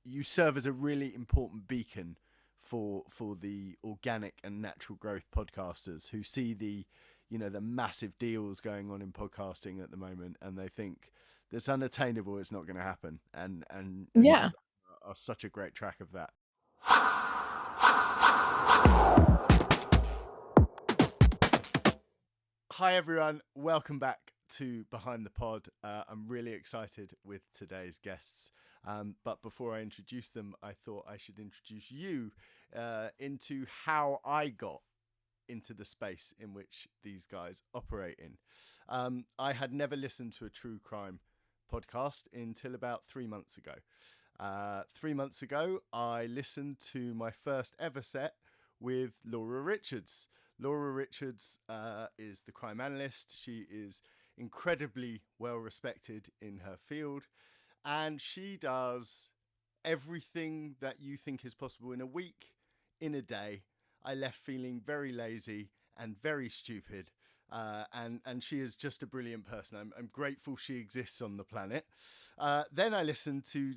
you serve as a really important beacon for the organic and natural growth podcasters who see the massive deals going on in podcasting at the moment, and they think that's unattainable, it's not going to happen, and Yeah. are such a great track of that. Hi everyone, welcome back to Behind the Pod. I'm really excited with today's guests, but before I introduce them, I thought I should introduce you into how I got into the space in which these guys operate in. I had never listened to a true crime podcast until about 3 months ago. 3 months ago, I listened to my first ever set with Laura Richards. Laura Richards is the crime analyst. She is incredibly well respected in her field, and she does everything that you think is possible in a week, in a day. I left feeling very lazy and very stupid, and she is just a brilliant person. I'm grateful she exists on the planet. Then I listened to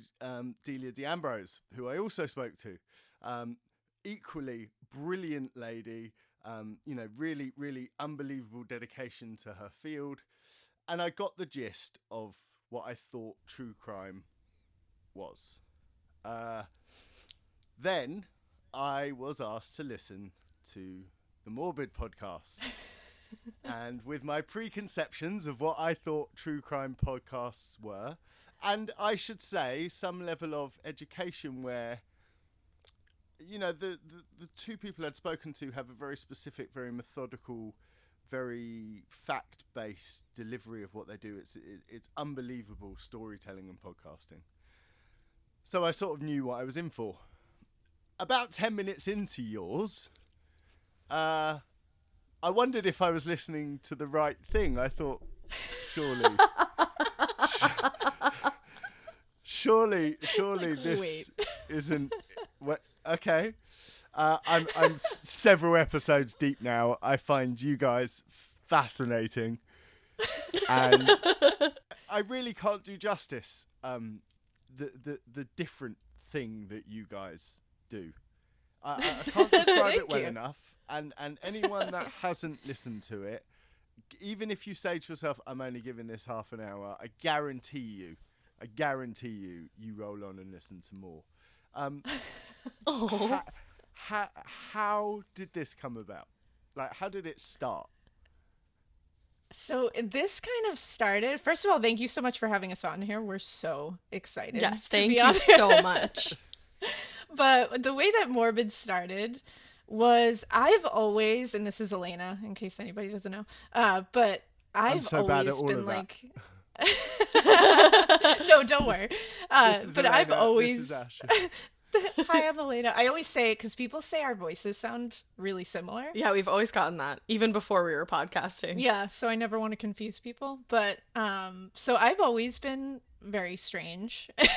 Delia D'Ambrose, who I also spoke to. Equally brilliant lady. Really, really unbelievable dedication to her field. And I got the gist of what I thought true crime was. Then I was asked to listen to the Morbid podcast. And with my preconceptions of what I thought true crime podcasts were, and I should say some level of education where the two people I'd spoken to have a very specific, very methodical, very fact-based delivery of what they do. It's unbelievable storytelling and podcasting. So I sort of knew what I was in for. About 10 minutes into yours, I wondered if I was listening to the right thing. I thought, surely like, this isn't... What? Okay. I'm several episodes deep now. I find you guys fascinating, and I really can't do justice the different thing that you guys do. I can't describe it well enough, and anyone that hasn't listened to it, even if you say to yourself, I'm only giving this half an hour, I guarantee you you roll on and listen to more. How did this come about? Like, how did it start? So this kind of started, first of all, thank you so much for having us on here. We're so excited. Yes, thank you so much. But the way that Morbid started was I've always, and this is Alaina, in case anybody doesn't know, but I've always been like... No, don't worry. But Alaina, I've always... Hi, I'm Alaina. I always say it because people say our voices sound really similar. Yeah, we've always gotten that, even before we were podcasting. Yeah, so I never want to confuse people. But so I've always been very strange and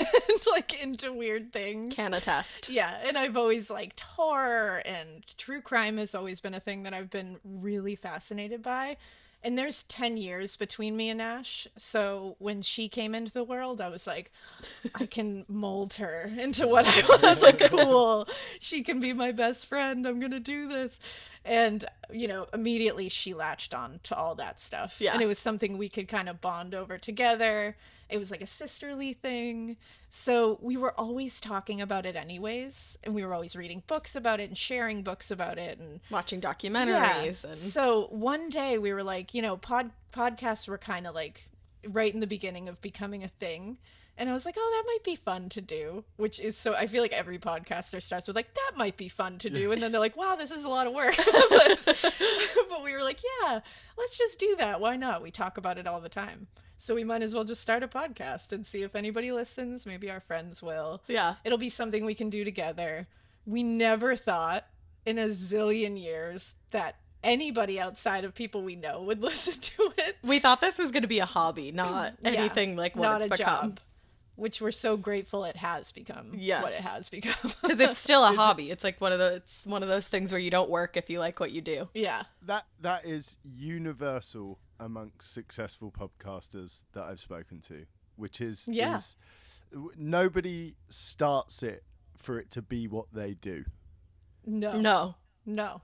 like into weird things. Can attest. Yeah, and I've always liked horror, and true crime has always been a thing that I've been really fascinated by. And there's 10 years between me and Ash. So when she came into the world, I was like, I can mold her into what I was. Like, cool. She can be my best friend. I'm going to do this. And, immediately she latched on to all that stuff. Yeah. And it was something we could kind of bond over together. It was like a sisterly thing. So we were always talking about it anyways. And we were always reading books about it and sharing books about it and watching documentaries. Yeah. So one day we were like, podcasts were kind of like right in the beginning of becoming a thing. And I was like, oh, that might be fun to do, which is so I feel like every podcaster starts with like, that might be fun to do. And then they're like, wow, this is a lot of work. but we were like, yeah, let's just do that. Why not? We talk about it all the time. So we might as well just start a podcast and see if anybody listens. Maybe our friends will. Yeah. It'll be something we can do together. We never thought in a zillion years that anybody outside of people we know would listen to it. We thought this was going to be a hobby, not anything like what not it's a become. Job, which we're so grateful it has become. Yes. What it has become. Because it's still a hobby. It's like one of those things where you don't work if you like what you do. Yeah. That is universal amongst successful podcasters that I've spoken to, which is nobody starts it for it to be what they do. No.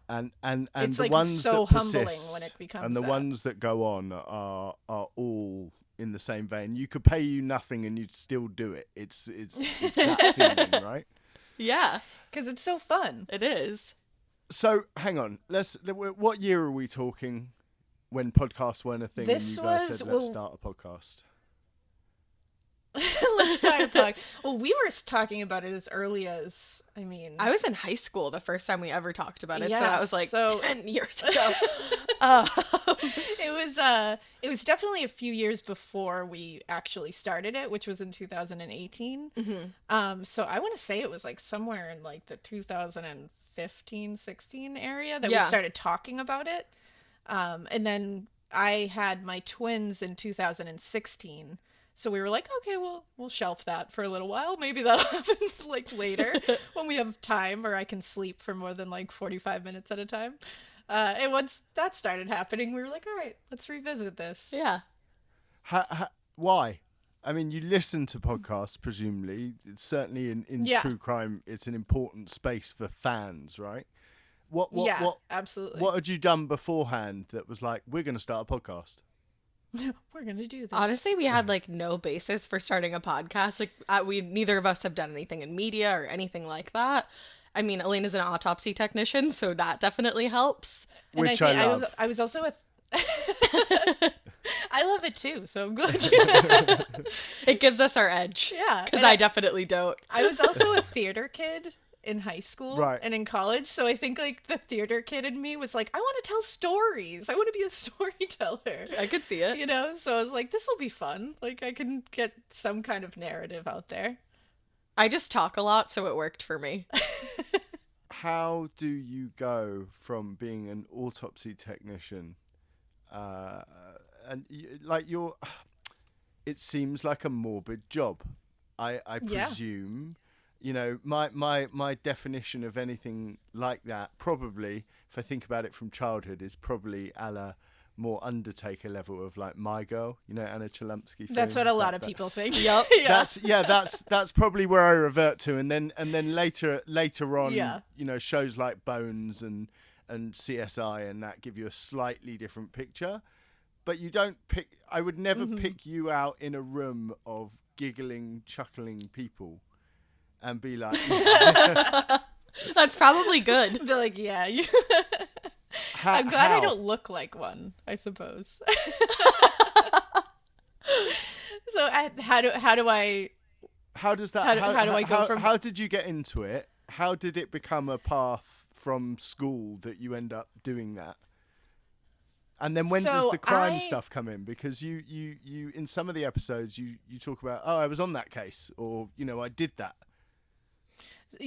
And It's the like ones so that humbling persist when it becomes and the that. ones that go on are all in the same vein. You could pay you nothing and you'd still do it. It's that feeling, right? Yeah, Because it's so fun. it is. So hang on, what year are we talking when podcasts weren't a thing and This you guys was- said well- let's start a podcast? Let's start a podcast. Well, we were talking about it as early as, I was in high school the first time we ever talked about it, so Yeah, that was like so- 10 years ago. it was definitely a few years before we actually started it, which was in 2018. So I want to say it was like somewhere in like the 2015, 16 area that we Yeah. started talking about it. And then I had my twins in 2016. So we were like, okay, we'll shelf that for a little while. Maybe that'll happen like later when we have time or I can sleep for more than like 45 minutes at a time. And once that started happening, we were like, all right, let's revisit this. Yeah. Why? I mean, you listen to podcasts, presumably. It's certainly in Yeah. true crime, it's an important space for fans, right? What Absolutely. What had you done beforehand that was like, we're going to start a podcast? We're going to do this. Honestly, we had like no basis for starting a podcast. Like we neither of us have done anything in media or anything like that. I mean, Alaina's an autopsy technician, so that definitely helps. And Which think I love. I was also a... I love it too, so I'm glad you... It gives us our edge. Yeah. Because and I definitely don't. I was also a theater kid in high school Right. and in college, so I think like the theater kid in me was like, I want to tell stories. I want to be a storyteller. I could see it. You know, so I was like, this will be fun. Like I can get some kind of narrative out there. I just talk a lot, so it worked for me. How do you go from being an autopsy technician it seems like a morbid job. I Yeah. presume, you know, my definition of anything like that, probably, if I think about it from childhood, is probably a la more Undertaker level of like My Girl, you know, Anna Chlumsky. That's what a lot of that- people think. Yep. Yeah. That's probably where I revert to, and then later on, Yeah. you know, shows like Bones and CSI and that give you a slightly different picture, but you don't pick. I would never pick you out in a room of giggling, chuckling people, and be like, That's probably good. They're like, yeah. how, I'm glad I how? don't look like one, I suppose. So how do I... How does that? How do I go from- How did you get into it? How did it become a path from school that you end up doing that? And then when does So the crime I- stuff come in? Because you in some of the episodes you talk about, oh, I was on that case, or you know, I did that.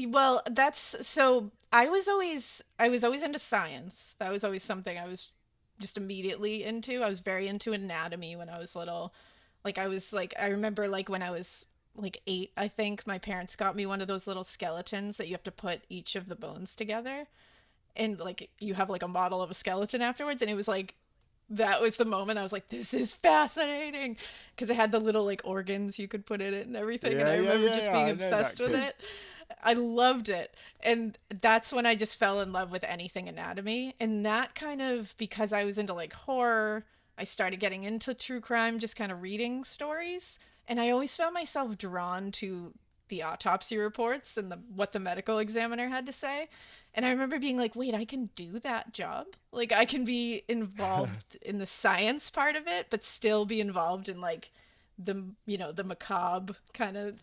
Well, that's so I was always into science. That was always something I was just immediately into. I was very into anatomy when I was little. Like I remember like when I was like 8, I think my parents got me one of those little skeletons that you have to put each of the bones together. And like you have like a model of a skeleton afterwards, and it was like that was the moment I was like, this is fascinating, because it had the little like organs you could put in it and everything. And I remember just being I know obsessed that with kid. it. I loved it. And that's when I just fell in love with anything anatomy. And that kind of, because I was into like horror, I started getting into true crime, just kind of reading stories. And I always found myself drawn to the autopsy reports and what the medical examiner had to say. And I remember being like, wait, I can do that job? Like I can be involved in the science part of it, but still be involved in like the, you know, the macabre kind of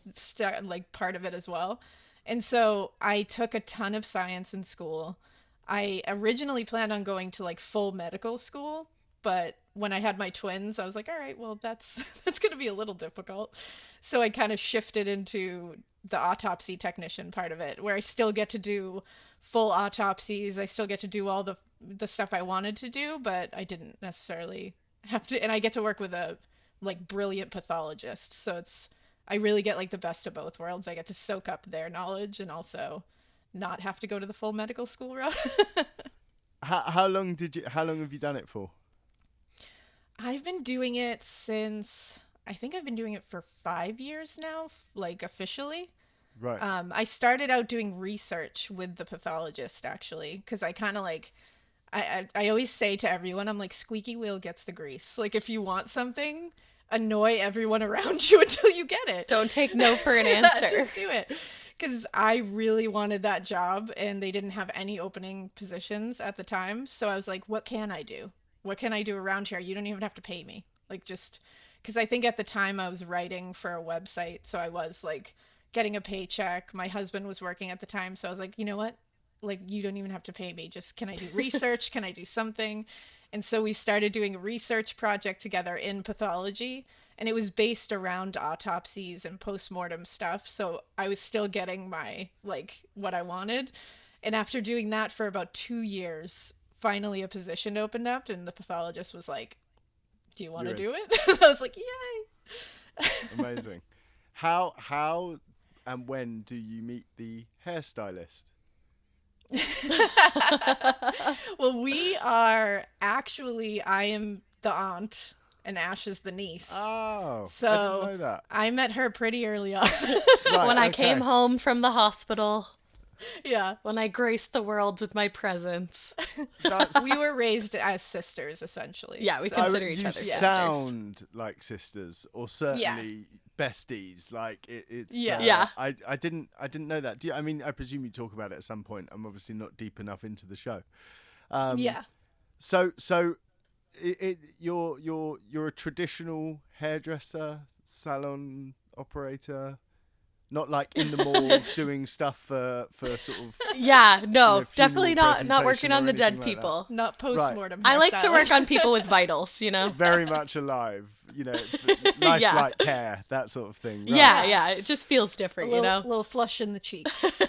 like part of it as well. And so I took a ton of science in school. I originally planned on going to like full medical school, but when I had my twins, I was like, all right, well, that's going to be a little difficult. So I kind of shifted into the autopsy technician part of it, where I still get to do full autopsies. I still get to do all the stuff I wanted to do, but I didn't necessarily have to. And I get to work with a like brilliant pathologist. So I really get like the best of both worlds. I get to soak up their knowledge and also not have to go to the full medical school route. How long have you done it for? I've been doing it since I think I've been doing it for 5 years now, like officially. Right. I started out doing research with the pathologist, actually, because I kind of like, I always say to everyone, I'm like, squeaky wheel gets the grease. Like, if you want something, annoy everyone around you until you get it. Don't take no for an answer. Just do it. Because I really wanted that job, and they didn't have any opening positions at the time. So I was like, what can I do? What can I do around here? You don't even have to pay me. Like, just because I think at the time I was writing for a website, so I was like getting a paycheck. My husband was working at the time, so I was like, you know what? Like, you don't even have to pay me. Just, can I do research? Can I do something? And so we started doing a research project together in pathology, and it was based around autopsies and postmortem stuff. So I was still getting my, like, what I wanted. And after doing that for about 2 years, finally a position opened up, and the pathologist was like, do you want to do it? And I was like, yay. Amazing. How and when do you meet the hairstylist? Well, we are actually, I am the aunt and Ash is the niece. Oh, so I didn't know that. I met her pretty early on. Right, When I came home from the hospital, Yeah. when I graced the world with my presence. We were raised as sisters, essentially. Yeah, we So- consider each you other sisters. sound like sisters, or certainly besties. Like it's. Yeah. Yeah. I didn't know that. I mean, I presume you talk about it at some point. I'm obviously not deep enough into the show. Yeah. So you're a traditional hairdresser, salon operator. Not like in the mall doing stuff for sort of. Yeah, no, funeral definitely not working presentation on or the dead anything like that. people. Not post-mortem. I like to hairstyle. work on people with vitals, you know? Very much alive, lifelike Yeah. care, that sort of thing. Right. Yeah, it just feels a different, little, you know? little flush in the cheeks.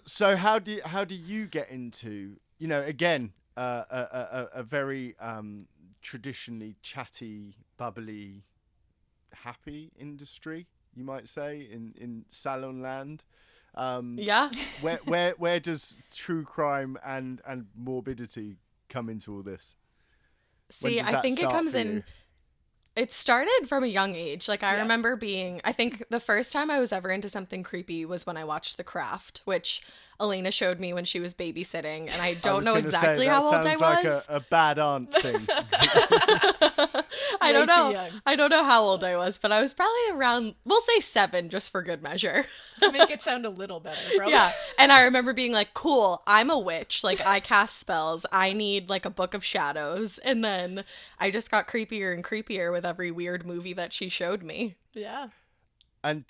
So how do you get into again a very traditionally chatty, bubbly, happy industry, you might say, in salon land? Yeah. Where does true crime and morbidity come into all this? When See, does I that think it start comes for in. you? It started from a young age. Like, I Yeah. remember I think the first time I was ever into something creepy was when I watched The Craft, which Alaina showed me when she was babysitting, and I don't know exactly how old I Sounds like was. a bad aunt thing. I don't Way too know. young. I don't know how old I was, but I was probably around, we'll say 7, just for good measure. To make it sound a little better, probably. Yeah. And I remember being like, cool, I'm a witch. Like, I cast spells. I need like a book of shadows. And then I just got creepier and creepier with every weird movie that she showed me. Yeah. And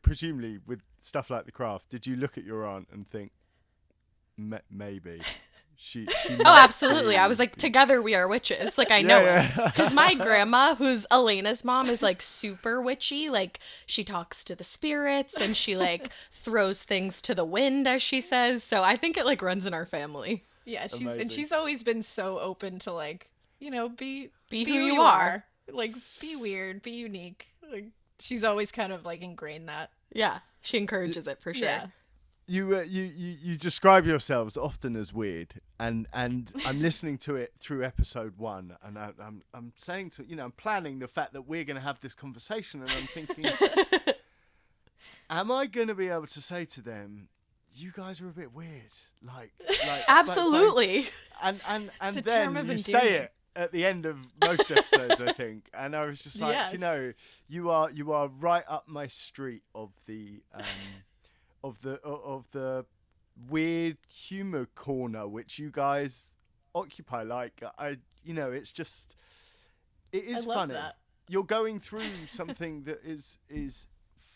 presumably with stuff like The Craft, did you look at your aunt and think, maybe she Oh, might absolutely. be- I was like, together we are witches. Like, I know it. yeah. Because my grandma, who's Elena's mom, is like super witchy. Like, she talks to the spirits and she like throws things to the wind, as she says. So I think it like runs in our family. Yeah, Amazing. she's always been so open to, like, be Who you are. Like, be weird, be unique. Like, she's always kind of like ingrained that. Yeah. She encourages it for sure. Yeah. You describe yourselves often as weird, and I'm listening to it through episode 1, and I'm saying I'm planning the fact that we're going to have this conversation, and I'm thinking, am I going to be able to say to them, you guys are a bit weird, like Absolutely. and It's a then term of you say endearment. it at the end of most episodes, I think, and I was just like, Yes. you are right up my street of the of the weird humor corner which you guys occupy. Like, it's just, it is I love funny. that. You're going through something that is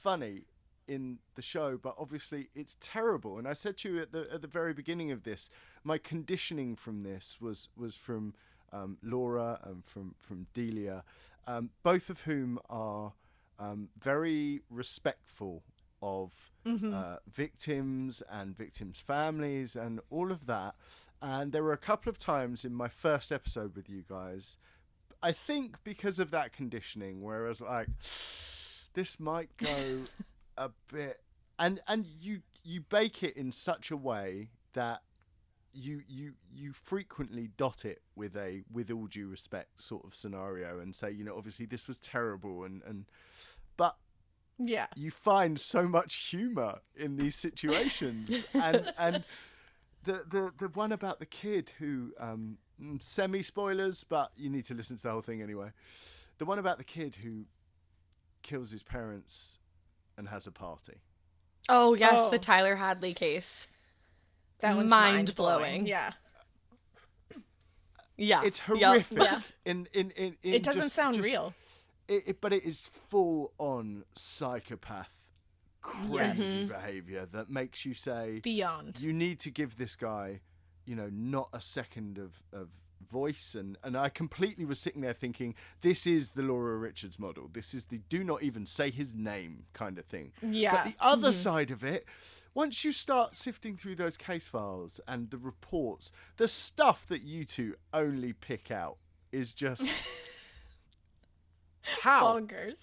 funny in the show, but obviously it's terrible. And I said to you at the very beginning of this, my conditioning from this was from Laura and from Delia, both of whom are very respectful of victims and victims' families and all of that. And there were a couple of times in my first episode with you guys, I think because of that conditioning, where I was like, this might go a bit, and you bake it in such a way that you frequently dot it with a "with all due respect" sort of scenario and say, obviously this was terrible, but Yeah. you find so much humor in these situations, and the one about the kid who semi spoilers, but you need to listen to the whole thing anyway. The one about the kid who kills his parents and has a party. Oh, yes, Oh. the Tyler Hadley case. That one's mind-blowing. Yeah. Yeah. It's horrific. Yeah. In It doesn't sound real. But it is full on psychopath crazy behavior that makes you say, Beyond. you need to give this guy, not a second of voice. And I completely was sitting there thinking, this is the Laura Richards model. This is the do not even say his name kind of thing. Yeah. But the other side of it, once you start sifting through those case files and the reports, the stuff that you two only pick out is just... How? Bonkers.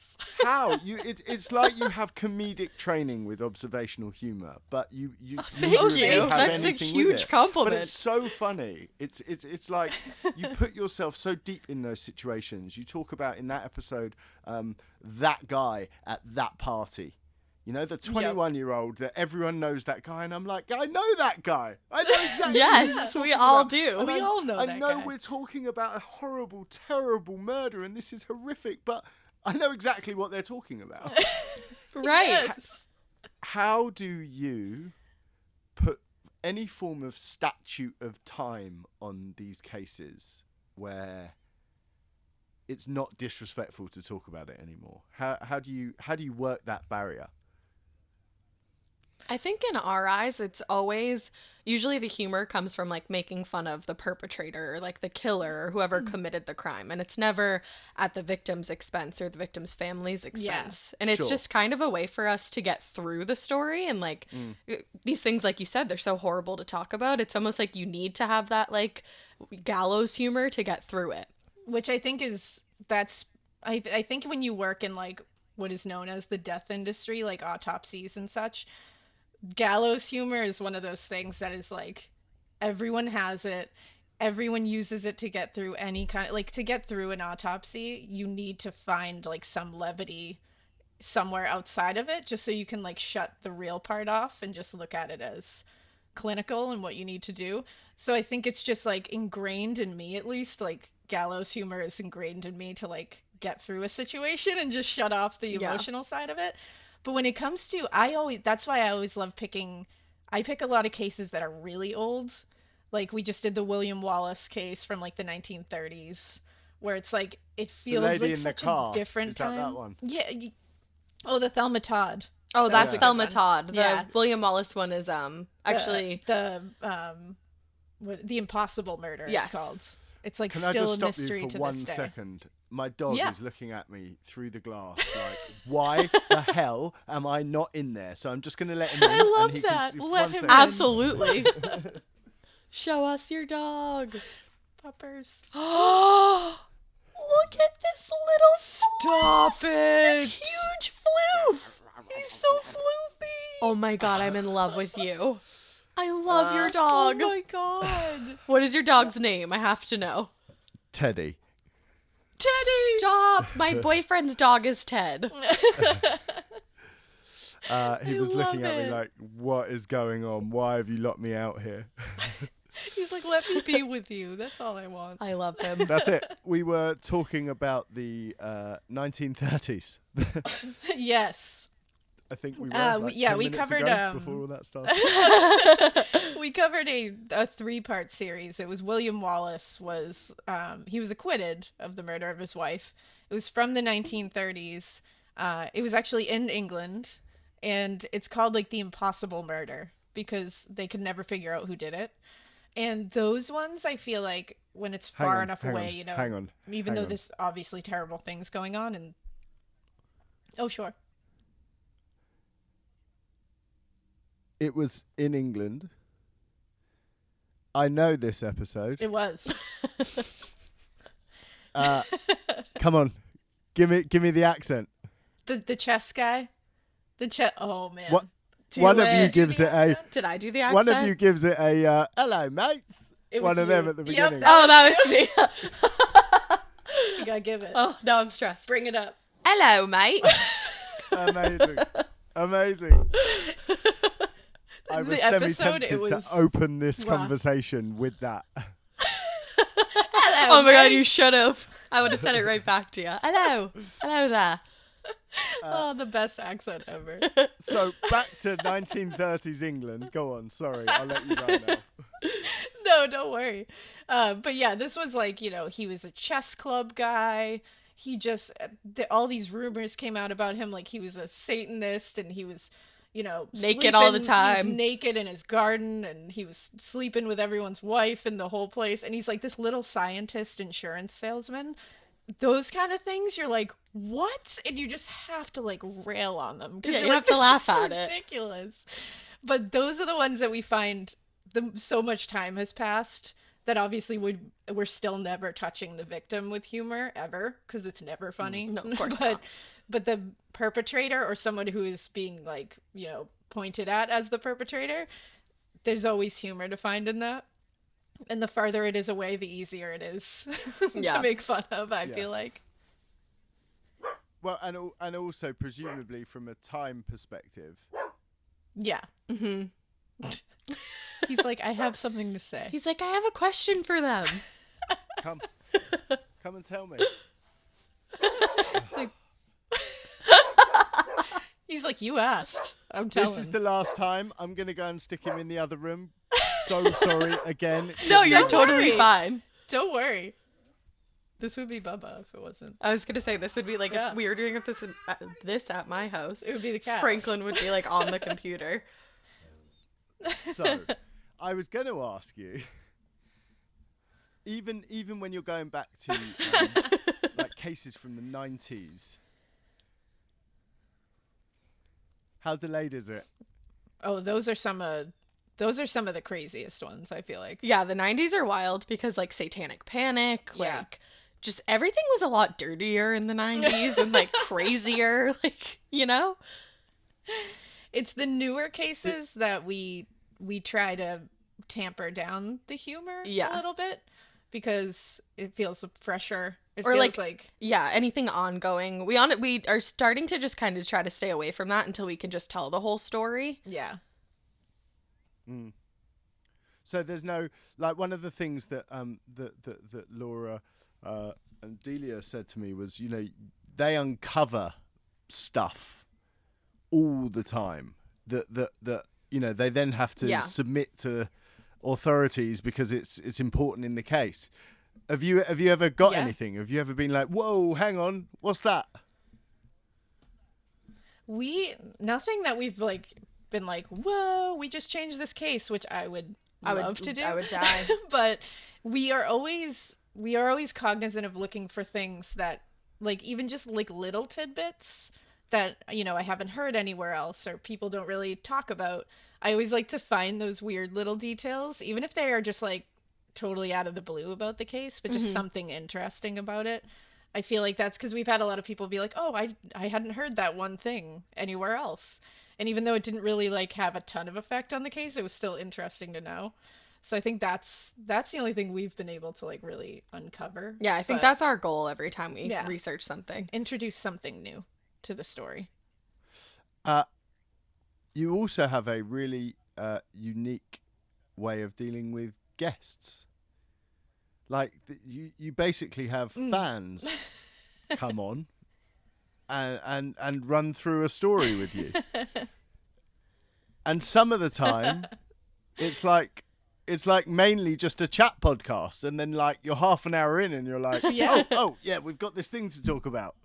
How? It's like you have comedic training with observational humor, but you Thank neither of you. have That's a anything with huge it. compliment. But it's so funny. It's like you put yourself so deep in those situations. You talk about in that episode that guy at that party. The 21-year-old that everyone knows that guy, and I'm like, I know that guy. I know exactly. Yes, who you're talking we all about. do. And We all know I that know guy. we're talking about a horrible, terrible murder, and this is horrific, but I know exactly what they're talking about. Right. Yes. How do you put any form of statute of time on these cases where it's not disrespectful to talk about it anymore? How do you work that barrier? I think in our eyes, it's always, usually the humor comes from like making fun of the perpetrator or like the killer or whoever committed the crime. And it's never at the victim's expense or the victim's family's expense. And it's Sure. just kind of a way for us to get through the story. And like these things, like you said, they're so horrible to talk about. It's almost like you need to have that like gallows humor to get through it. Which I think I think when you work in like what is known as the death industry, like autopsies and such, gallows humor is one of those things that is like everyone has it, everyone uses it to get through any kind, like to get through an autopsy you need to find like some levity somewhere outside of it, just so you can like shut the real part off and just look at it as clinical and what you need to do. So I think it's just like ingrained in me, at least, like gallows humor is ingrained in me to like get through a situation and just shut off the emotional side of it. But when it comes to, that's why I always love I pick a lot of cases that are really old. Like we just did the William Wallace case from like the 1930s, where it's like, it feels Lady like in the such car. a different Is that time. that one? Yeah. Oh, the Thelma Todd. Oh, that's was a good Thelma one. Todd. The Yeah. William Wallace one is actually The Impossible Murder, Yes. it's called. It's like Can I still just a stop mystery you for to one this day. second? My dog Yeah. is looking at me through the glass like, why the hell am I not in there? So I'm just going to let him in. I love and he that. Can, Let one him second. in. absolutely. Show us your dog. Puppers. Oh, look at this little Stop it. This huge floof. He's so floofy. Oh my god, I'm in love with you. I love your dog. Oh my god. What is your dog's name? I have to know. Teddy. Teddy. Stop. My boyfriend's dog is Ted. He was love looking at me it. like, what is going on? Why have you locked me out here? He's like, let me be with you. That's all I want. I love him. That's it. We were talking about the 1930s. Yes. I think we were. we- Like yeah, 10 we minutes covered, ago, before all that started. We covered a 3-part series. It was William Wallace was he was acquitted of the murder of his wife. It was from the 1930s. It was actually in England, and it's called like the Impossible Murder because they could never figure out who did it. And those ones, I feel like when it's far enough away, you know, Hang on. even though there's obviously terrible things going on, and oh sure. It was in England. I know this episode. It was. Come on, give me the accent. The chess guy. Oh man. What? One of it. you gives it a. Did I do the accent? One of you gives it a hello, mates. It One was of them you. at the Yep, beginning. Oh, that was me. You gotta give it. Oh, now I'm stressed. Bring it up. Hello, mate. Amazing. Amazing. I was The episode, semi-tempted it was- to open this Wow. conversation with that. Oh my god, you should have. I would have said it right back to you. Hello. Hello there. Oh, the best accent ever. So back to 1930s England. Go on. Sorry, I'll let you go now. No, don't worry. But yeah, this was like, you know, he was a chess club guy. He just, all these rumors came out about him, like he was a Satanist and he was, you know, Naked all the He was time. naked in his garden and he was sleeping with everyone's wife in the whole place. And he's like this little scientist insurance salesman. Those kind of things, you're like, what? And you just have to like rail on them. 'Cause Yeah, you're you like, have to "This laugh is at it." ridiculous. But those are the ones that we find so much time has passed that obviously we're still never touching the victim with humor ever because it's never funny. No, of course but, not. But the perpetrator or someone who is being like, you know, pointed at as the perpetrator, there's always humor to find in that. And the farther it is away, the easier it is Yeah. to make fun of, I feel like. Well, and also presumably from a time perspective. Yeah. Mm-hmm. He's like, I have something to say. He's like, I have a question for them. Come and tell me. He's like, you asked. I'm telling. This is the last time. I'm gonna go and stick him in the other room. So sorry again. No, you're Don't totally worry. fine. Don't worry. This would be Bubba if it wasn't. I was gonna say this would be like Yeah. if we were doing this at my house. It would be the cat. Franklin would be like on the computer. So, I was going to ask you, even when you're going back to like cases from the 90s, how delayed is it? Oh, those are some of the craziest ones, I feel like. Yeah, the 90s are wild because like Satanic Panic, Yeah. like just everything was a lot dirtier in the 90s and like crazier, like, you know? It's the newer cases that we try to tamper down the humor a little bit because it feels fresher. It Or, feels like- Yeah, anything ongoing. We are starting to just kind of try to stay away from that until we can just tell the whole story. yeah. Mm. So there's no, like, one of the things that that Laura and Delia said to me was, you know, they uncover stuff all the time that you know they then have to submit to authorities because it's important in the case. Have you ever got anything? Have you ever been like, whoa, hang on, what's that? Nothing that we've like been like, whoa, we just changed this case, which I would love to do. I would die. But we are always cognizant of looking for things that, like, even just like little tidbits that, you know, I haven't heard anywhere else or people don't really talk about. I always like to find those weird little details, even if they are just like totally out of the blue about the case, but just something interesting about it. I feel like that's because we've had a lot of people be like, oh, I hadn't heard that one thing anywhere else. And even though it didn't really like have a ton of effect on the case, it was still interesting to know. So I think that's the only thing we've been able to like really uncover. Yeah, I think that's our goal every time we research something. Introduce something new to the story. You also have a really unique way of dealing with guests. Like you basically have fans come on and run through a story with you. And some of the time it's like mainly just a chat podcast, and then like you're half an hour in and you're like, oh yeah, we've got this thing to talk about.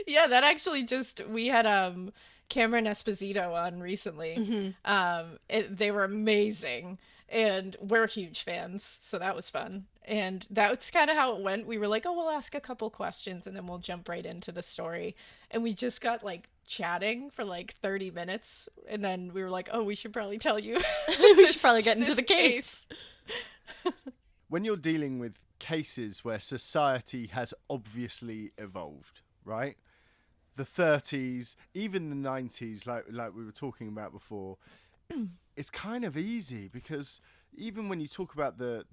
Yeah, that actually we had Cameron Esposito on recently. They were amazing, and we're huge fans, so that was fun. And that's kind of how it went. We were like, oh, we'll ask a couple questions and then we'll jump right into the story. And we just got like chatting for like 30 minutes, and then we were like, oh, we should probably tell you. We should probably get into the case. When you're dealing with cases where society has obviously evolved, right? the 30s, even the 90s, like we were talking about before, it's kind of easy because even when you talk about the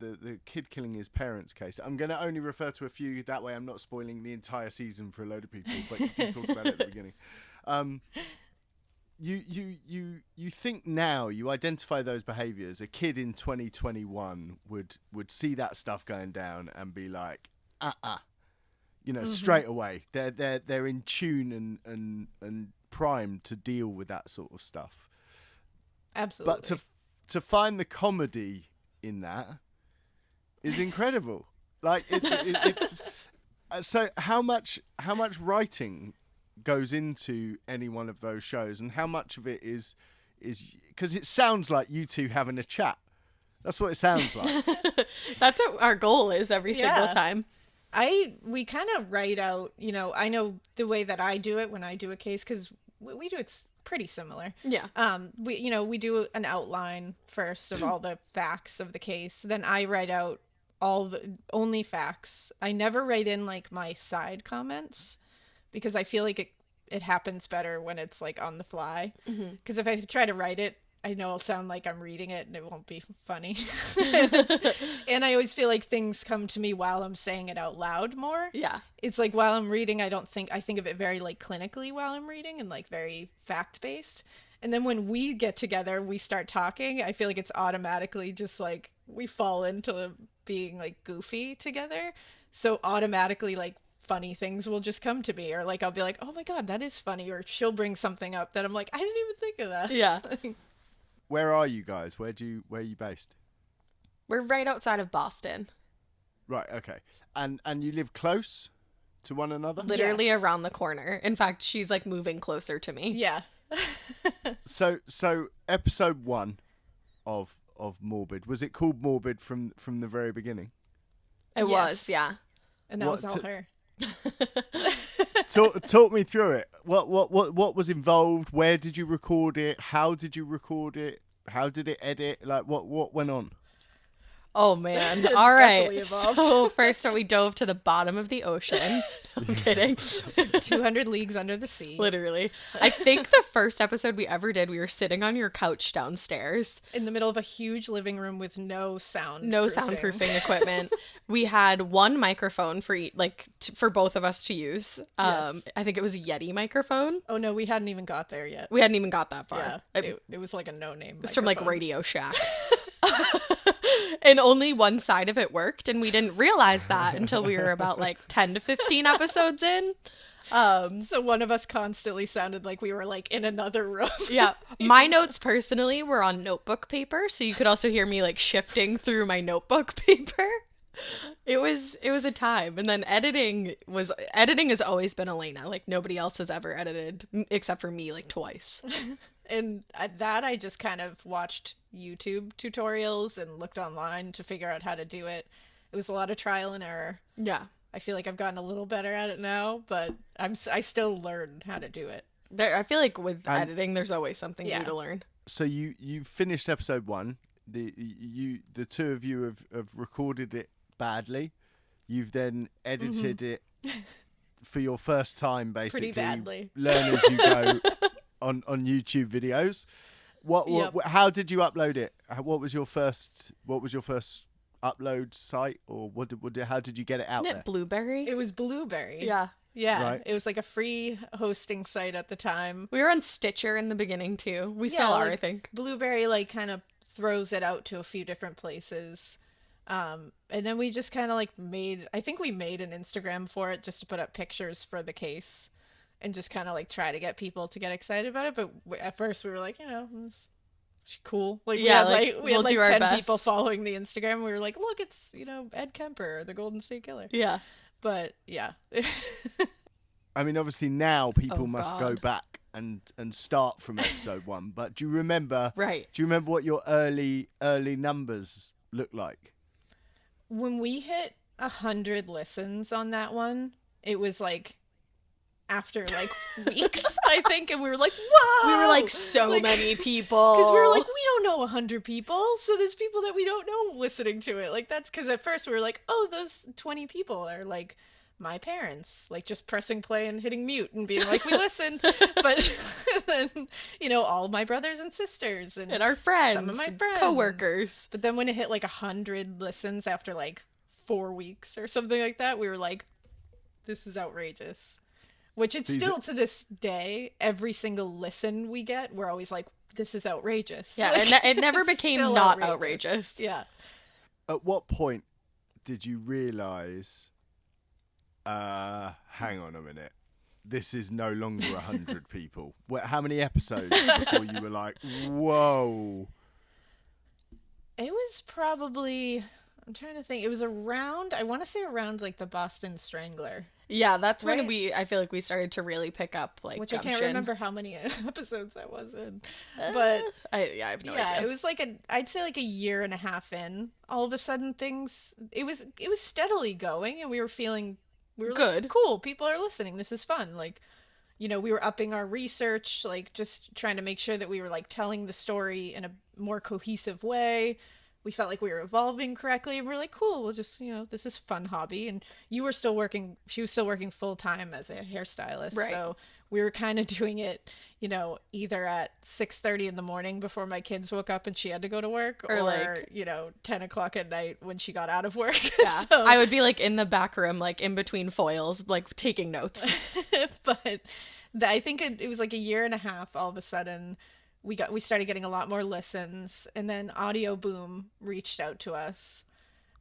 kid killing his parents case, I'm going to only refer to a few. That way I'm not spoiling the entire season for a load of people, but you can talk about it at the beginning. You think now, you identify those behaviours. A kid in 2021 would see that stuff going down and be like, straight away. They're in tune and primed to deal with that sort of stuff. Absolutely. But to find the comedy in that is incredible. Like it's so how much writing goes into any one of those shows, and how much of it is because it sounds like you two having a chat. That's what it sounds like. That's what our goal is every single time. We kind of write out, I know the way that I do it when I do a case, because we do it's pretty similar. Yeah. We do an outline first of all the facts of the case. Then I write out all the only facts. I never write in like my side comments because I feel like it happens better when it's like on the fly. Because if I try to write it, I know I'll sound like I'm reading it and it won't be funny. And I always feel like things come to me while I'm saying it out loud more. Yeah. It's like while I'm reading, I think of it very like clinically while I'm reading and like very fact-based. And then when we get together, we start talking, I feel like it's automatically just like we fall into being like goofy together. So automatically like funny things will just come to me, or like I'll be like, oh my God, that is funny. Or she'll bring something up that I'm like, I didn't even think of that. Yeah. Where are you guys? Where are you based? We're right outside of Boston. Right, okay. And you live close to one another? Literally around the corner. In fact, she's like moving closer to me. Yeah. So episode 1 of Morbid, was it called Morbid from the very beginning? It was, yeah. And that was all her. Talk me through it. What was involved? Where did you record it? How did you record it? How did it edit? Like what went on? Oh man. All right. So first we dove to the bottom of the ocean. I'm kidding. 200 leagues under the sea. Literally. I think the first episode we ever did, we were sitting on your couch downstairs. In the middle of a huge living room with no sound. No soundproofing equipment. We had one microphone for for both of us to use. Yes. I think it was a Yeti microphone. Oh no, we hadn't even got there yet. We hadn't even got that far. Yeah, it was like a no-name. It was from like Radio Shack. And only one side of it worked, and we didn't realize that until we were about like 10 to 15 episodes in. So one of us constantly sounded like we were like in another room. Yeah. My notes personally were on notebook paper, so you could also hear me like shifting through my notebook paper. It was a time. And then editing has always been Alaina. Like nobody else has ever edited except for me like twice. And I just kind of watched YouTube tutorials and looked online to figure out how to do it. It was a lot of trial and error. Yeah. I feel like I've gotten a little better at it now, but I still learn how to do it. I feel like with editing, there's always something new to learn. So you finished episode 1. The two of you have recorded it badly. You've then edited it for your first time, basically. Pretty badly. Learn as you go on YouTube videos. How did you upload it? What was your first upload site, or how did you get it out there? Blueberry? It was Blueberry. Yeah. Yeah. Right. It was like a free hosting site at the time. We were on Stitcher in the beginning too. We still are, I think. Blueberry like kind of throws it out to a few different places. And then we just kind of like made an Instagram for it just to put up pictures for the case and just kind of like try to get people to get excited about it. But at first we were like, it's cool. Like, yeah, we had 10 people following the Instagram. We were like, look, it's, Ed Kemper, the Golden State Killer. Yeah. But yeah. I mean, obviously now people must go back and start from episode 1. But do you remember? Right. Do you remember what your early numbers looked like? When we hit 100 listens on that one, it was like after like weeks, I think, and we were like, whoa! We were like so many people. Because we were like, we don't know 100 people, so there's people that we don't know listening to it. Like, that's because at first we were like, oh, those 20 people are like my parents, like just pressing play and hitting mute and being like, we listened. But then, all my brothers and sisters and our friends, some of my friends, coworkers. But then when it hit like 100 listens after like 4 weeks or something like that, we were like, this is outrageous. Which it's still to this day, every single listen we get, we're always like, this is outrageous. Yeah, it never became not outrageous. Yeah. At what point did you realize, hang on a minute, this is no longer 100 people? How many episodes before you were like, whoa? It was probably, I'm trying to think, it was around, I want to say around like the Boston Strangler. Yeah, that's when Right? I feel like we started to really pick up like Which gumption. I can't remember how many episodes that was in. But I have no idea. it was like I'd say like a year and a half in. All of a sudden it was steadily going, and we were Good. like, cool, people are listening. This is fun. Like, we were upping our research, like just trying to make sure that we were like telling the story in a more cohesive way. We felt like we were evolving correctly, and we're like, cool, we'll just, this is a fun hobby. And she was still working full time as a hairstylist. Right. So we were kind of doing it, either at 6:30 in the morning before my kids woke up and she had to go to work, or like, 10 o'clock at night when she got out of work. Yeah. So, I would be like in the back room, like in between foils, like taking notes. but I think it was like a year and a half. All of a sudden we started getting a lot more listens, and then Audio Boom reached out to us,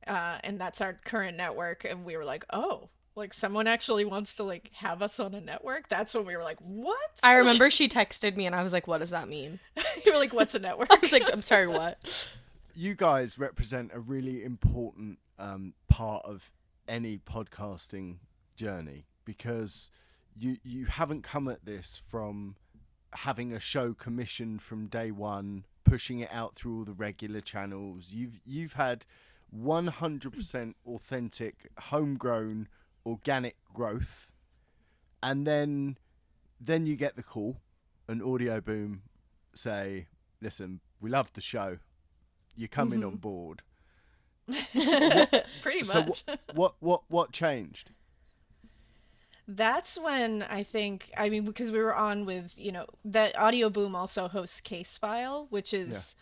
and that's our current network, and we were like, oh, like someone actually wants to like have us on a network. That's when we were like, what? I remember she texted me and I was like, what does that mean? You were like, what's a network? I was like, I'm sorry, what? You guys represent a really important part of any podcasting journey, because you haven't come at this from having a show commissioned from day one, pushing it out through all the regular channels. You've had 100% authentic, homegrown, organic growth, and then you get the call, and Audio Boom say, listen, we love the show, you're coming on board. Pretty So much. what changed? That's when because we were on with, that Audio Boom also hosts Case File, which is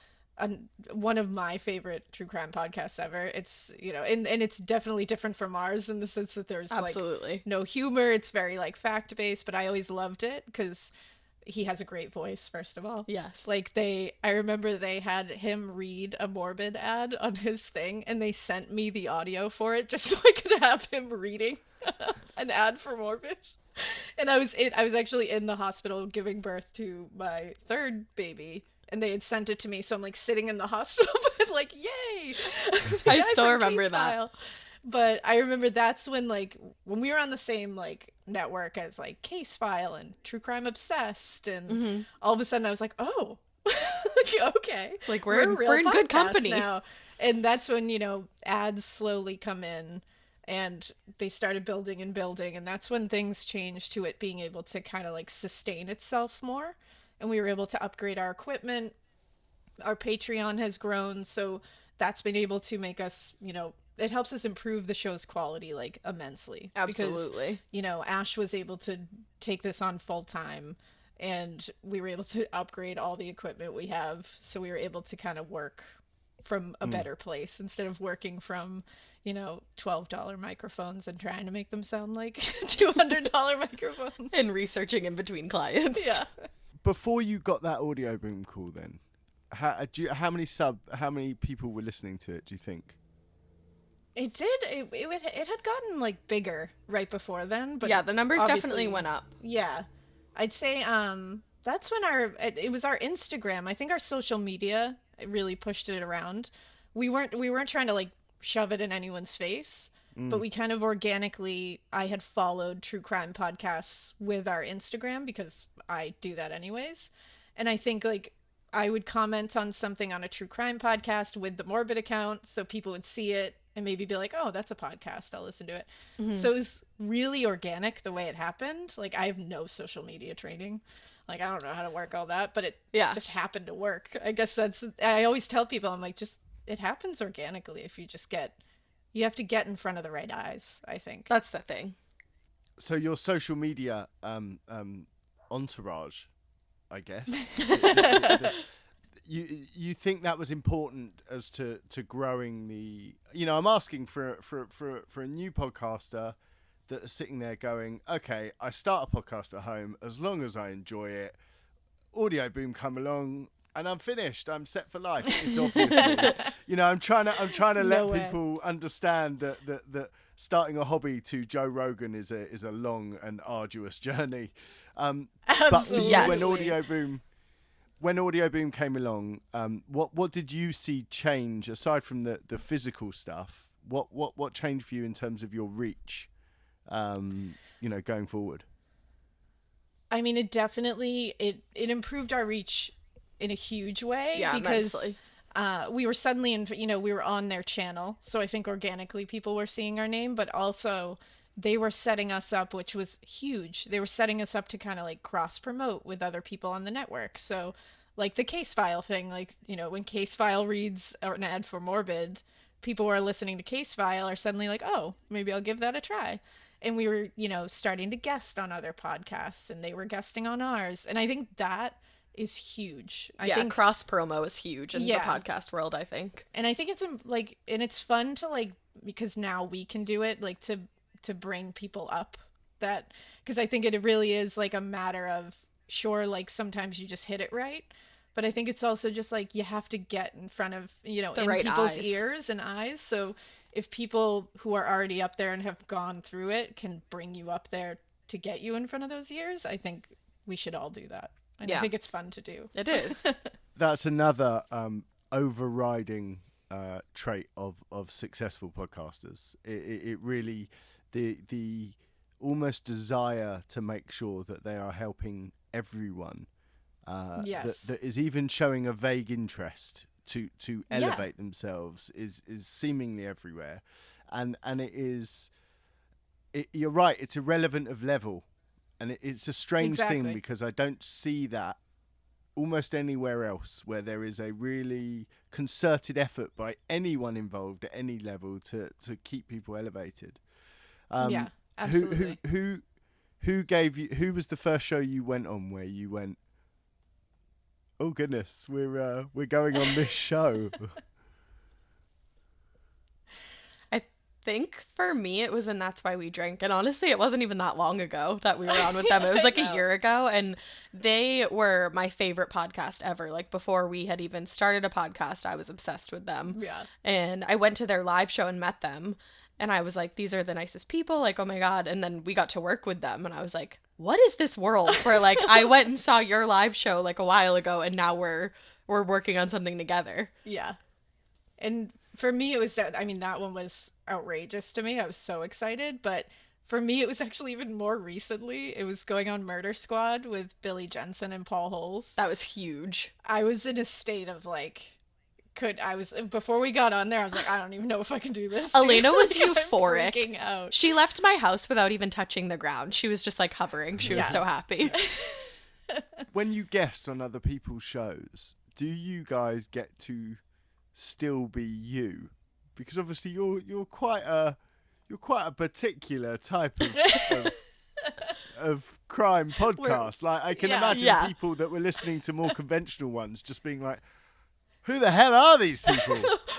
one of my favorite true crime podcasts ever. It's, and it's definitely different from ours in the sense that there's Absolutely. like no humor. It's very like fact-based, but I always loved it because he has a great voice, first of all. Yes. Like I remember they had him read a Morbid ad on his thing, and they sent me the audio for it just so I could have him reading an ad for Morbid. And I was actually in the hospital giving birth to my third baby, and they had sent it to me, so I'm like sitting in the hospital but like, yay. I still remember that. But I remember that's when we were on the same like network as like Case File and True Crime Obsessed, and all of a sudden I was like, oh, okay, like we're in good company now. And that's when ads slowly come in, and they started building, and that's when things changed to it being able to kind of like sustain itself more, and we were able to upgrade our equipment. Our Patreon has grown, so that's been able to make us, it helps us improve the show's quality like immensely. Absolutely. Because, Ash was able to take this on full time, and we were able to upgrade all the equipment we have, so we were able to kind of work from a better place instead of working from $12 microphones and trying to make them sound like $200 microphones and researching in between clients. Yeah. Before you got that Audio Boom call, then how many people were listening to it, do you think? It did. It had gotten like bigger right before then, but yeah, the numbers obviously definitely went up. Yeah, I'd say that's when it was our Instagram. I think our social media really pushed it around. We weren't trying to like shove it in anyone's face, but we kind of organically. I had followed true crime podcasts with our Instagram because I do that anyways, and I think like I would comment on something on a true crime podcast with the Morbid account, so people would see it and maybe be like, oh, that's a podcast, I'll listen to it. So it was really organic the way it happened. Like, I have no social media training. Like, I don't know how to work all that, but it just happened to work. I guess I always tell people, I'm like, it happens organically if you have to get in front of the right eyes, I think. That's the thing. so your social media entourage, I guess. You think that was important as to growing the, I'm asking for a new podcaster that are sitting there going, okay, I start a podcast at home as long as I enjoy it. Audio Boom come along and I'm finished. I'm set for life. It's obviously, I'm trying to let people understand that starting a hobby to Joe Rogan is a long and arduous journey. But for you, when Audio Boom came along, what did you see change aside from the physical stuff? What changed for you in terms of your reach, going forward? I mean, it definitely it improved our reach in a huge way, because we were suddenly we were on their channel, so I think organically people were seeing our name, but also they were setting us up, which was huge. They were setting us up to kind of like cross promote with other people on the network. So like the Case File thing, like, when Case File reads an ad for Morbid, people who are listening to Case File are suddenly like, oh, maybe I'll give that a try. And we were, starting to guest on other podcasts, and they were guesting on ours. And I think that is huge. I think cross promo is huge in the podcast world, I think. And I think it's and it's fun to because now we can do it, to bring people up, that, because I think it really is like a matter of, sure, like sometimes you just hit it right, but I think it's also just like you have to get in front of, in right people's eyes. ears and eyes. So if people who are already up there and have gone through it can bring you up there to get you in front of those ears, I think we should all do that. And I think it's fun to do. It is. That's another overriding trait of successful podcasters. It really, the almost desire to make sure that they are helping everyone, that is even showing a vague interest to elevate themselves is seemingly everywhere, and you're right, it's irrelevant of level, and it's a strange thing, because I don't see that almost anywhere else where there is a really concerted effort by anyone involved at any level to keep people elevated. Absolutely. Who was the first show you went on where you went, oh goodness, we're going on this show? I think for me it was in That's Why We Drink, and honestly it wasn't even that long ago that we were on with them. It was like a year ago, and they were my favorite podcast ever. Like before we had even started a podcast, I was obsessed with them. And I went to their live show and met them, and I was like, these are the nicest people, like, oh my god. And then we got to work with them, and I was like, what is this world where like I went and saw your live show like a while ago, and now we're working on something together. And for me it was that one was outrageous to me. I was so excited. But for me it was actually even more recently. It was going on Murder Squad with Billy Jensen and Paul Holes. That was huge. I was in a state of before we got on there, I was like, I don't even know if I can do this. Alaina was euphoric. I'm freaking out. She left my house without even touching the ground. She was just like hovering. She was so happy. When you guest on other people's shows, do you guys get to still be you? Because obviously you're quite a particular type of crime podcast. Like I can imagine people that were listening to more conventional ones just being like, who the hell are these people?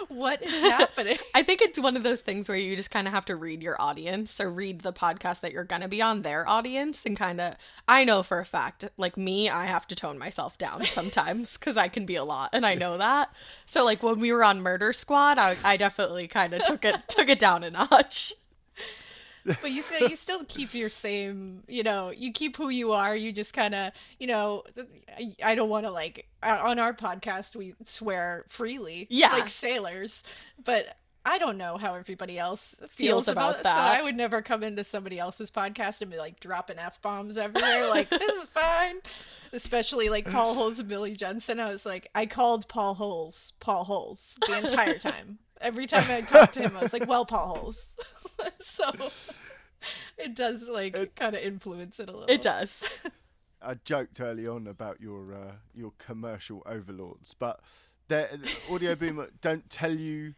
What is happening? I think it's one of those things where you just kind of have to read your audience, or read the podcast that you're going to be on, their audience, and kind of, I know for a fact, like me, I have to tone myself down sometimes because I can be a lot, and I know that. So like when we were on Murder Squad, I definitely kind of took it down a notch. But you say you still keep your same, you keep who you are. You just kind of, I don't want to on our podcast, we swear freely, like sailors, but I don't know how everybody else feels about that. So I would never come into somebody else's podcast and be like dropping F-bombs everywhere. Like, this is fine. Especially like Paul Holes and Billy Jensen. I was like, I called Paul Holes the entire time. Every time I talked to him, I was like, well, Paul Holes. So it does kind of influence it a little. It does. I joked early on about your commercial overlords, but the Audio Boom don't tell you,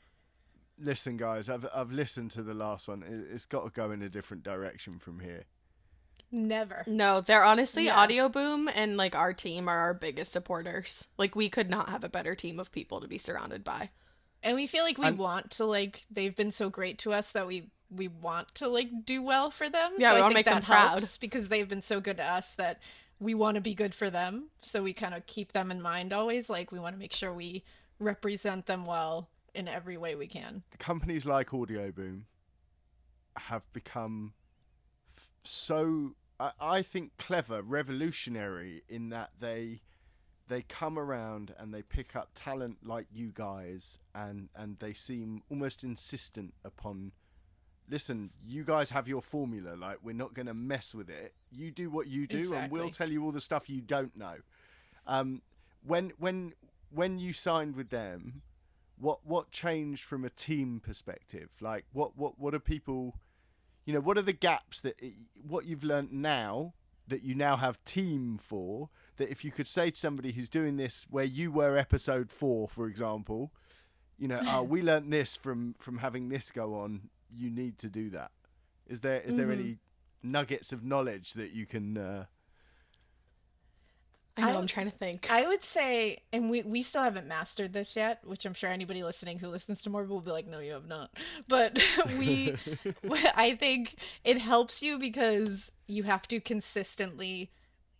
listen guys, I've listened to the last one. It's got to go in a different direction from here. Never. No, they're honestly Yeah. Audio Boom and like our team are our biggest supporters. Like we could not have a better team of people to be surrounded by. And we feel like we And- want to, like, they've been so great to us that we want to, like, do well for them. Yeah, so we I wanna think make them that proud. helps because they've been so good to us that we want to be good for them. So we kind of keep them in mind always. Like, we want to make sure we represent them well in every way we can. Companies like Audio Boom have become so, I think, clever, revolutionary in that they come around and they pick up talent like you guys, and they seem almost insistent upon, listen, you guys have your formula, like, we're not going to mess with it. You do what you do, and we'll Exactly. tell you all the stuff you don't know. When you signed with them, what changed from a team perspective? Like, what are people, what are the gaps what you've learned now that you now have team for, that if you could say to somebody who's doing this where you were episode 4, for example, we learned this from having this go on, you need to do that. Is there any nuggets of knowledge that you can I know, I'm trying to think. I would say, and we still haven't mastered this yet, which I'm sure anybody listening who listens to Morbid will be like, no, you have not. But I think it helps you because you have to consistently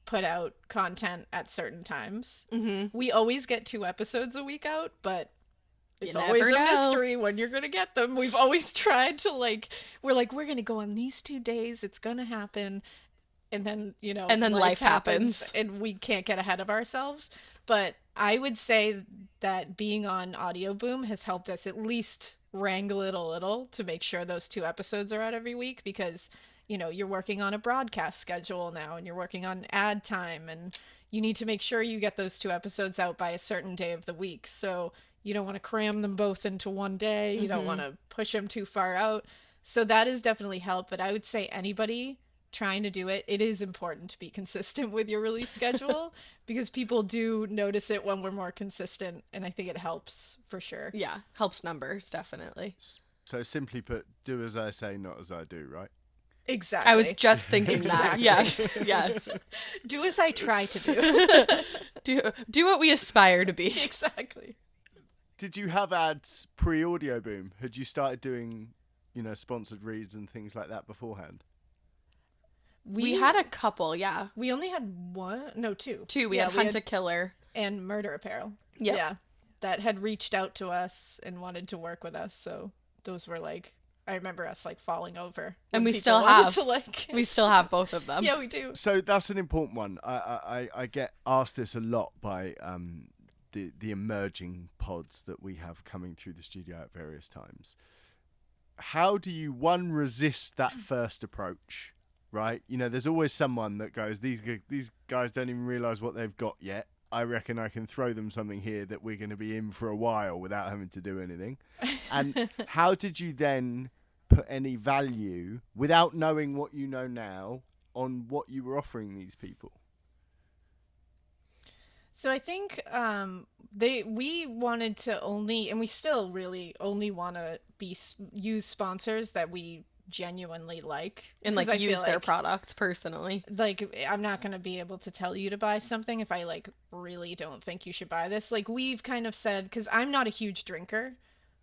put out content at certain times. Mm-hmm. We always get 2 episodes a week out, but it's You always never a know. mystery when you're going to get them. We've always tried to, we're going to go on these 2 days. It's going to happen. And then, And then life happens. and we can't get ahead of ourselves. But I would say that being on Audio Boom has helped us at least wrangle it a little to make sure those 2 episodes are out every week, because, you're working on a broadcast schedule now and you're working on ad time, and you need to make sure you get those 2 episodes out by a certain day of the week. So you don't want to cram them both into one day. You don't want to push them too far out. So that has definitely helped. But I would say anybody trying to do it is important to be consistent with your release schedule because people do notice it when we're more consistent, and I think it helps for sure. Yeah, helps numbers, definitely. so simply put, do as I say, not as I do, right? Exactly. I was just thinking that. Exactly. Yes. Do as I try to do. Do what we aspire to be. Exactly. Did you have ads pre-Audio Boom? Had you started doing, sponsored reads and things like that beforehand? We had a couple, yeah. We only had 1, no, 2. 2. We had Hunt a Killer. And Murder Apparel. Yep. Yeah. That had reached out to us and wanted to work with us. So those were I remember us falling over. And when we people still wanted have. to, We still have both of them. Yeah, we do. So that's an important one. I get asked this a lot by the emerging pods that we have coming through the studio at various times. How do you, one, resist that first approach, right? There's always someone that goes, these guys don't even realise what they've got yet. I reckon I can throw them something here that we're going to be in for a while without having to do anything. And how did you then put any value, without knowing what you know now, on what you were offering these people? So I think we wanted to only, and we still really only want to use sponsors that we genuinely like, And 'Cause I use feel their like, products personally. I'm not going to be able to tell you to buy something if I really don't think you should buy this. We've kind of said, because I'm not a huge drinker,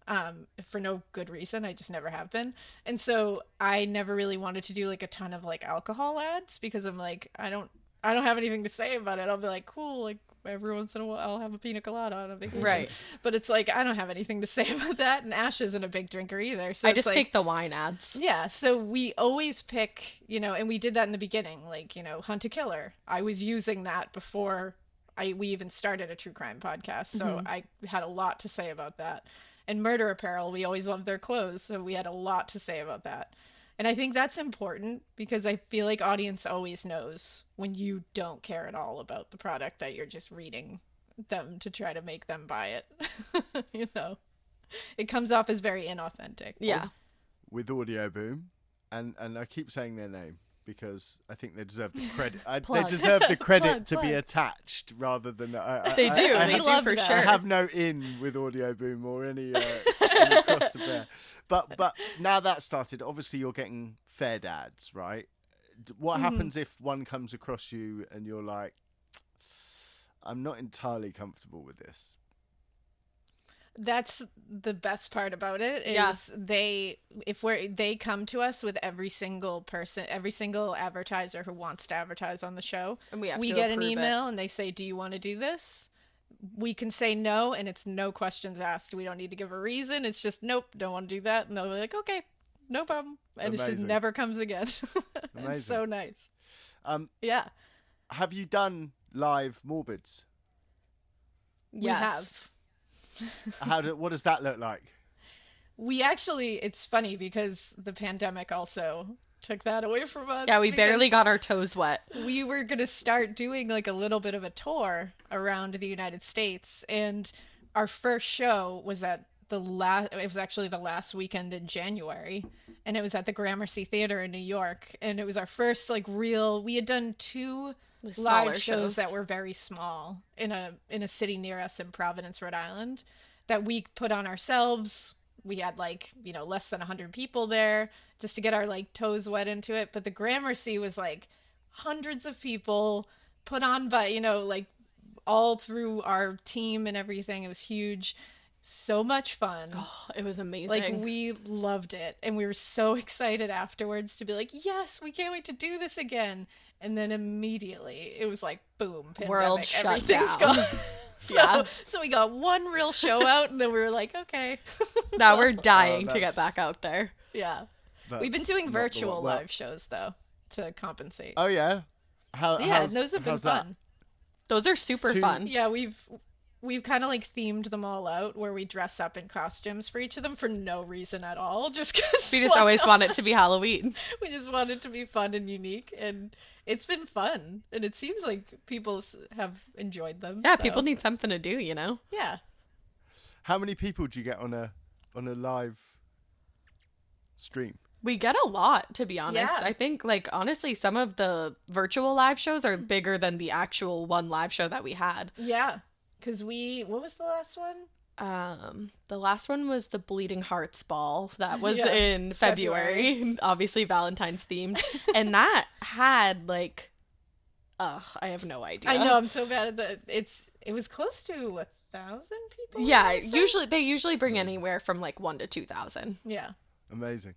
for no good reason. I just never have been. And so I never really wanted to do a ton of alcohol ads, because I'm I don't have anything to say about it. I'll be cool, every once in a while I'll have a pina colada on a vacation. Right. But it's I don't have anything to say about that, and Ash isn't a big drinker either. So I it's just take the wine ads. yeah, so we always pick, and we did that in the beginning, Hunt a Killer. I was using that before we even started a true crime podcast, so I had a lot to say about that. And Murder Apparel, we always loved their clothes, so we had a lot to say about that. And I think that's important because I feel like audience always knows when you don't care at all about the product, that you're just reading them to try to make them buy it. It comes off as very inauthentic. Yeah. With Audio Boom, and I keep saying their name because I think they deserve the credit. They Plug. deserve the credit Plug, to be plug. attached rather than They do. I They have- do love for that. sure. I have no in with Audio Boom or any cross to bear. But now that started, obviously you're getting fed ads, right? what happens if one comes across you and you're like, I'm not entirely comfortable with this? That's the best part about it is Yeah. they come to us with every single advertiser who wants to advertise on the show. And we have we to get an approve email and they say, do you want to do this? We can say no, and it's no questions asked. We don't need to give a reason. It's just, nope, don't want to do that. And they'll be like, okay, no problem. And it just Amazing. never comes again. Amazing. It's so nice. Yeah. Have you done live Morbids? We have. What does that look like? We actually, it's funny because the pandemic also took that away from us. Yeah, we barely because got our toes wet. we were going to start doing like a little bit of a tour around the United States. And our first show was at it was actually the last weekend in January. And it was at the Gramercy Theater in New York. And it was our first like we had done 2 smaller live shows shows that were very small in a city near us in Providence, Rhode Island, that we put on ourselves. We had like, less than 100 people there just to get our like toes wet into it. But the Gramercy was like hundreds of people put on by, like all through our team and everything. It was huge. So much fun. Oh, it was amazing. Like, we loved it. And we were so excited afterwards to be like, yes, we can't wait to do this again. And then immediately it was like, boom, pandemic, world shut everything's down. gone. So we got one real show out, and then we were like, okay. Now we're dying to that's- get back out there. Yeah. We've been That's doing not the virtual one. Well- live shows, though, to compensate. Oh yeah. Yeah, those have been how's that? fun. Those are super fun. Yeah, we've kind of like themed them all out where we dress up in costumes for each of them for no reason at all, just because We just always want it to be Halloween. we just want it to be fun and unique, and it's been fun, and it seems like people have enjoyed them. Yeah, so. people need something to do, Yeah. How many people do you get on a live stream? We get a lot, to be honest. Yeah. I think, like, honestly, some of the virtual live shows are bigger than the actual one live show that we had. Yeah. Because what was the last one? The last one was the Bleeding Hearts Ball. That was Yeah, in February. Obviously Valentine's themed. And that had, like, I have no idea. I know, I'm so bad at that. It was close to 1,000 people. Yeah, I wanna say? they usually bring anywhere from like 1 to 2,000. Yeah. Amazing.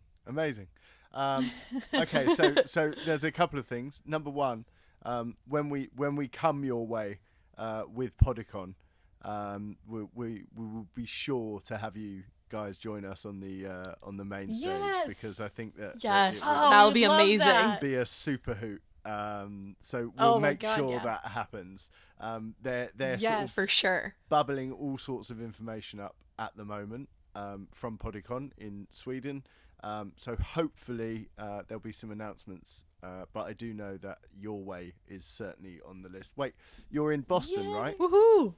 Okay, so there's a couple of things. Number one, when we come your way with Podicon, we will be sure to have you guys join us on the main stage, Yes. because I think that Yes. that Oh, That'll we'd be love amazing. that. would be a super hoot. So Oh we'll my make God, sure yeah. that happens. They're sort Yes. of For sure. bubbling all sorts of information up at the moment from Podicon in Sweden. So hopefully there'll be some announcements. But I do know that Your Way is certainly on the list. Wait, you're in Boston, Yay. right? Woohoo!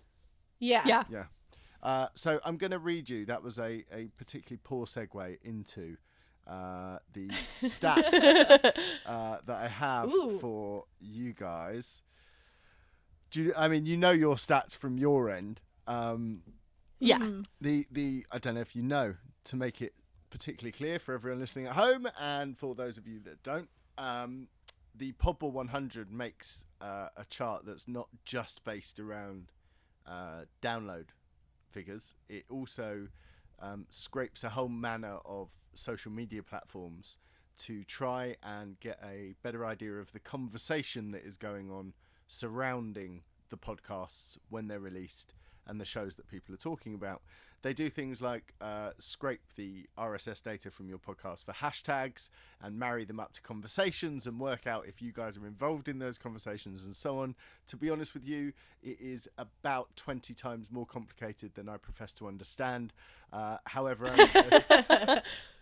Yeah. Yeah. Yeah. So I'm going to read you. That was a particularly poor segue into the stats that I have Ooh. for you guys. I mean, you know your stats from your end. Yeah. Mhm. The I don't know if you know, to make it particularly clear for everyone listening at home and for those of you that don't, the Podball 100 makes a chart that's not just based around download figures. It also scrapes a whole manner of social media platforms to try and get a better idea of the conversation that is going on surrounding the podcasts when they're released and the shows that people are talking about. They do things like scrape the RSS data from your podcast for hashtags and marry them up to conversations and work out if you guys are involved in those conversations and so on. To be honest with you, it is about 20 times more complicated than I profess to understand. However,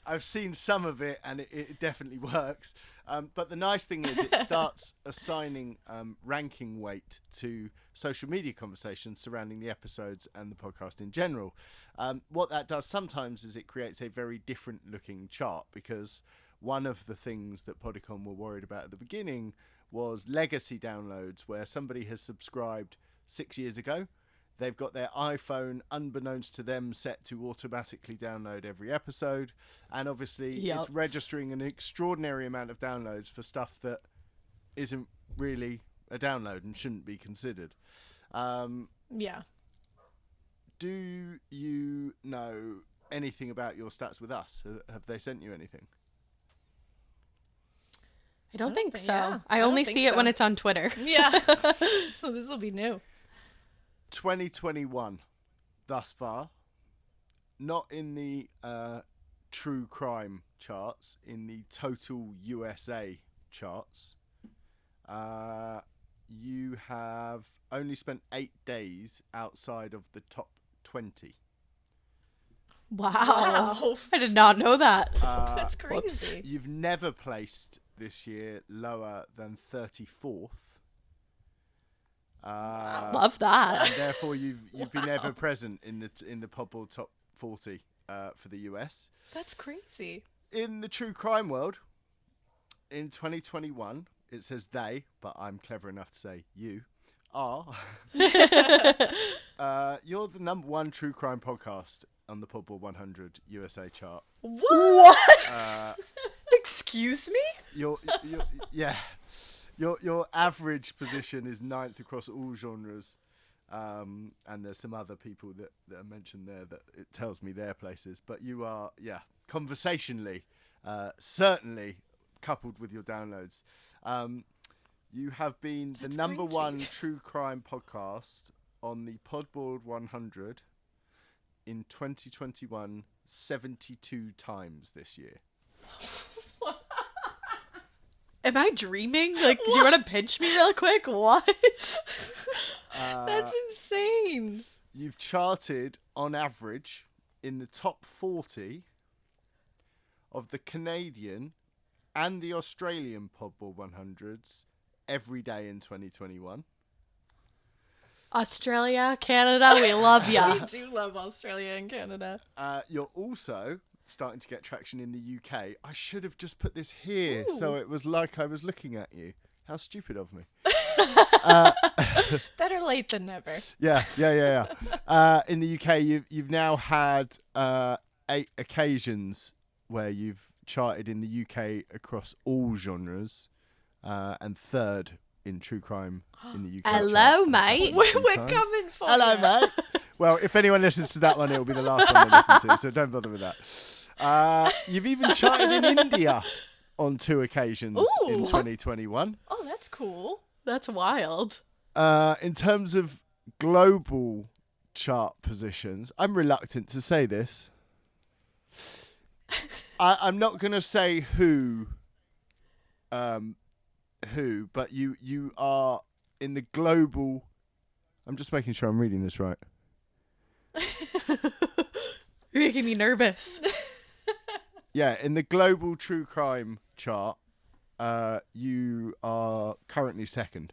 I've seen some of it and it definitely works. But the nice thing is it starts assigning ranking weight to social media conversations surrounding the episodes and the podcast in general. What that does sometimes is it creates a very different looking chart, because one of the things that Podicon were worried about at the beginning was legacy downloads, where somebody has subscribed 6 years ago. They've got their iPhone, unbeknownst to them, set to automatically download every episode. And obviously Yep. it's registering an extraordinary amount of downloads for stuff that isn't really a download and shouldn't be considered. Yeah. Do you know anything about your stats with us? Have they sent you anything? I don't think so. yeah. I I don't only think see it when so. it's on Twitter. Yeah. So this will be new. 2021 thus far, not in the true crime charts, in the total USA charts. You have only spent 8 days outside of the top 20. Wow. I did not know that. That's crazy. You've never placed this year lower than 34th. Love that. And therefore you've been ever present in the Podboard top 40 for the US. That's crazy. In the true crime world, in 2021, it says they, but I'm clever enough to say you are. You're the number 1 true crime podcast on the Podboard 100 USA chart. What? Excuse me? Yeah. Your average position is 9th across all genres, and there's some other people that are mentioned there that it tells me their places. But you are, conversationally, certainly coupled with your downloads, you have been the number crazy. 1 true crime podcast on the Podboard 100 in 2021 72 times this year. Am I dreaming? Like, do you want to pinch me real quick? What? That's insane. You've charted, on average, in the top 40 of the Canadian and the Australian Podboard 100s every day in 2021. Australia, Canada, we love ya. We do love Australia and Canada. You're also starting to get traction in the UK. I should have just put this here, so it was like I was looking at you. How stupid of me. Better late than never. Yeah. In the UK, you've now had 8 occasions where you've charted in the UK across all genres, and 3rd in true crime in the UK. Hello, mate. We're coming for Hello, you. mate. Well, if anyone listens to that one, it'll be the last one they listen to, so don't bother with that. You've even charted in India on 2 occasions in 2021. Oh, that's cool. That's wild. In terms of global chart positions, I'm reluctant to say this. I'm not going to say who, but you are in the global. I'm just making sure I'm reading this right. You're making me nervous. Yeah, in the global true crime chart, you are currently 2nd.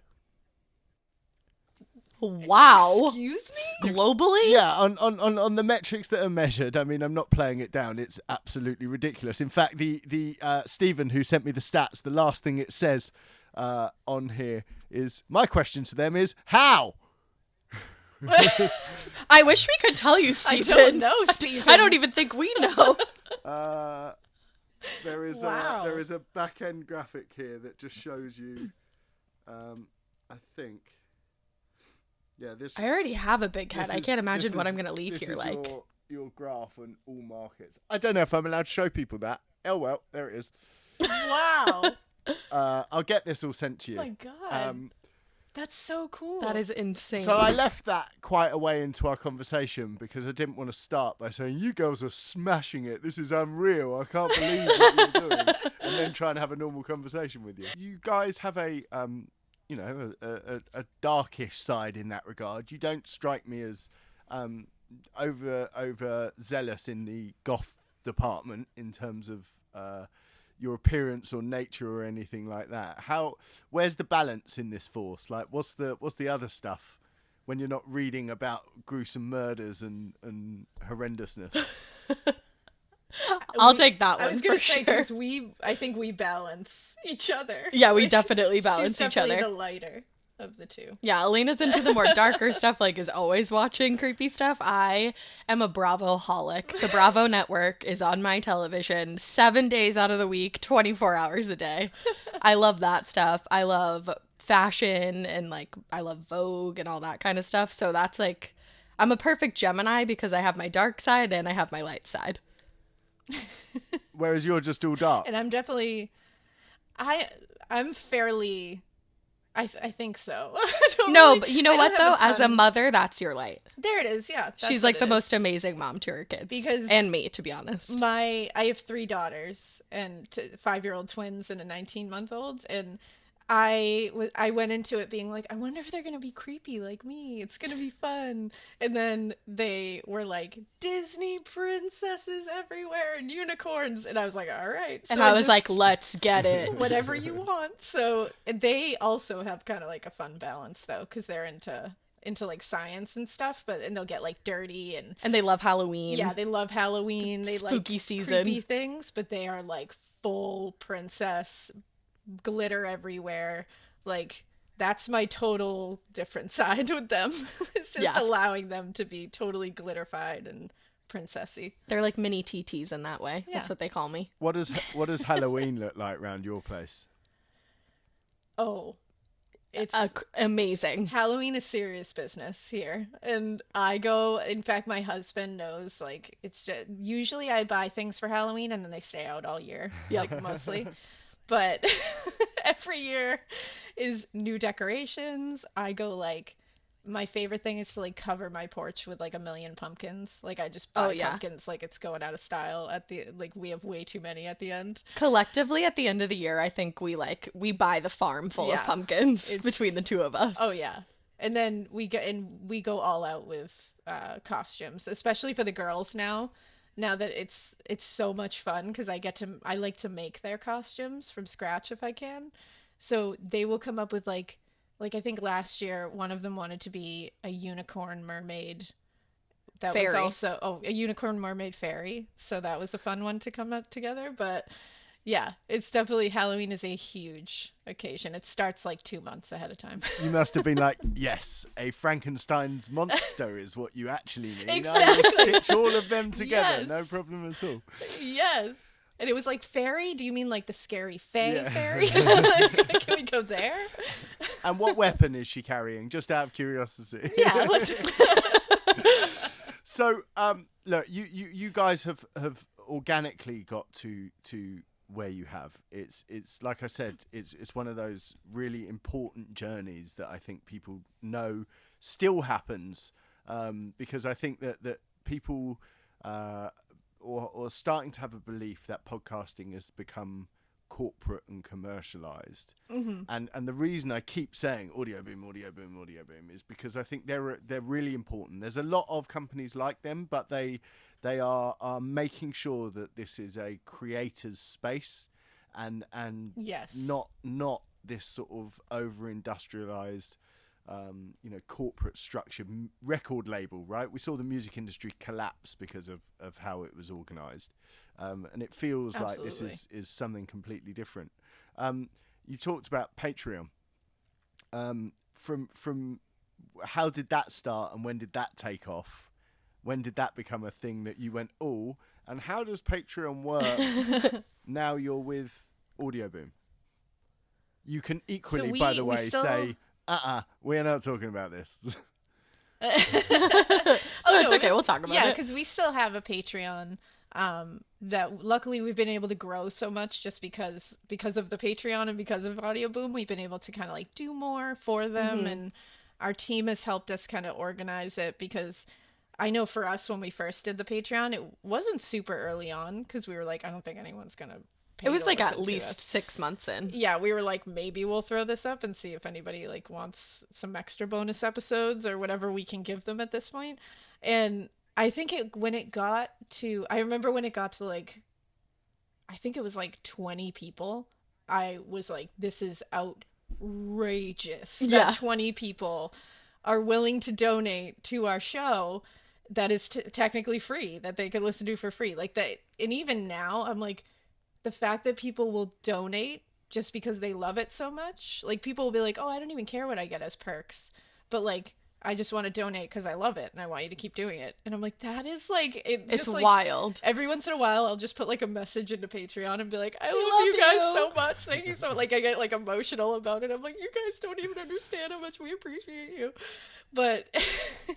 Wow. Excuse me? Globally? Yeah, on the metrics that are measured, I mean, I'm not playing it down. It's absolutely ridiculous. In fact, the Stephen who sent me the stats, the last thing it says on here is, my question to them is, how? I wish we could tell you, Stephen. I don't know, Stephen. I don't even think we know. There is Wow. there is a back end graphic here that just shows you. I think. Yeah, this. I already have a big head. I can't imagine what I'm going to leave this here is like. Your graph on all markets. I don't know if I'm allowed to show people that. Oh well, there it is. Wow. I'll get this all sent to you. Oh my God. That's so cool. That is insane. So I left that quite a way into our conversation because I didn't want to start by saying, you girls are smashing it. This is unreal. I can't believe what you're doing. And then try and have a normal conversation with you. You guys have a darkish side in that regard. You don't strike me as over zealous in the goth department in terms of your appearance or nature or anything like that. Where's the balance in this force? Like, what's the other stuff when you're not reading about gruesome murders and horrendousness? I'll take that I one was gonna for say, sure. 'cause I think we balance each other. Yeah, we Like, definitely balance she's each other. definitely the lighter. of the two. Yeah, Alina's into the more darker stuff, like is always watching creepy stuff. I am a Bravo-holic. The Bravo network is on my television 7 days out of the week, 24 hours a day. I love that stuff. I love fashion and like I love Vogue and all that kind of stuff. So that's like, I'm a perfect Gemini because I have my dark side and I have my light side. Whereas you're just all dark. And I'm definitely, I'm fairly, I think so. But you know what though? As a mother, that's your light. There it is. Yeah. She's like the most amazing mom to her kids. And me, to be honest. I have 3 daughters and 5-year-old twins and a 19-month-old. And I went into it being like, I wonder if they're going to be creepy like me. It's going to be fun. And then they were like, Disney princesses everywhere and unicorns. And I was like, all right. So and I was like, let's get it. Whatever you want. So they also have kind of like a fun balance though, because they're into like science and stuff, and they'll get like dirty and they love Halloween. Yeah, they love Halloween. They spooky like season creepy things, but they are like full princess, glitter everywhere. Like that's my total different side with them. It's just allowing them to be totally glitterified and princessy. They're like mini TTs in that way. That's what they call me. What does Halloween look like around your place? Oh, it's amazing. Halloween is serious business here. And I go, in fact, my husband knows, like, it's just, usually I buy things for Halloween and then they stay out all year, like, mostly. But every year is new decorations. I go, like, my favorite thing is to, like, cover my porch with, like, 1 million pumpkins. Like, I just buy pumpkins like it's going out of style at the, like, we have way too many at the end. Collectively, at the end of the year, I think we buy the farm full of pumpkins between the two of us. Oh, yeah. And then we go all out with costumes, especially for the girls now that it's so much fun because I like to make their costumes from scratch if I can. So they will come up with like I think last year one of them wanted to be a unicorn mermaid. That fairy. was also a unicorn mermaid fairy. So that was a fun one to come up together. But yeah, it's definitely, Halloween is a huge occasion. It starts like 2 months ahead of time. You must have been like, yes, a Frankenstein's monster is what you actually mean. Exactly. I will stitch all of them together. Yes. No problem at all. Yes. And it was like, fairy? Do you mean like the scary fairy? Can we go there? And what weapon is she carrying? Just out of curiosity. Yeah. So, look, you guys have organically got to where you have. It's like I said, it's one of those really important journeys that I think people know still happens, because I think that people or starting to have a belief that podcasting has become corporate and commercialized. Mm-hmm. And the reason I keep saying audio boom is because I think they're really important. There's a lot of companies like them, but they are making sure that this is a creator's space and yes, not this sort of over industrialized corporate structure record label, right? We saw the music industry collapse because of how it was organized, and it feels like this is something completely different. You talked about Patreon. From how did that start and when did that take off? When did that become a thing that you went, oh, and how does Patreon work now you're with Audio Boom? You can equally, by the way, say, we're not talking about this. It's okay. We'll talk about it. Yeah, because we still have a Patreon that luckily we've been able to grow so much just because of the Patreon and because of Audio Boom. We've been able to kind of like do more for them, and our team has helped us kind of organize it, because I know for us when we first did the Patreon, it wasn't super early on because we were like, I don't think anyone's going to pay. It was to like listen at to least us. 6 months in. Yeah, we were like, maybe we'll throw this up and see if anybody like wants some extra bonus episodes or whatever we can give them at this point. And I think I remember when it got to like, I think it was like 20 people, I was like, this is outrageous that 20 people are willing to donate to our show that is technically free, that they could listen to for free. Like that. And even now I'm like, the fact that people will donate just because they love it so much. Like, people will be like, oh, I don't even care what I get as perks, but like, I just want to donate because I love it and I want you to keep doing it. And I'm like, that is like, it's just like, wild. every once in a while, I'll just put like a message into Patreon and be like, I love you guys so much. Thank you so much. Like, I get like emotional about it. I'm like, you guys don't even understand how much we appreciate you. But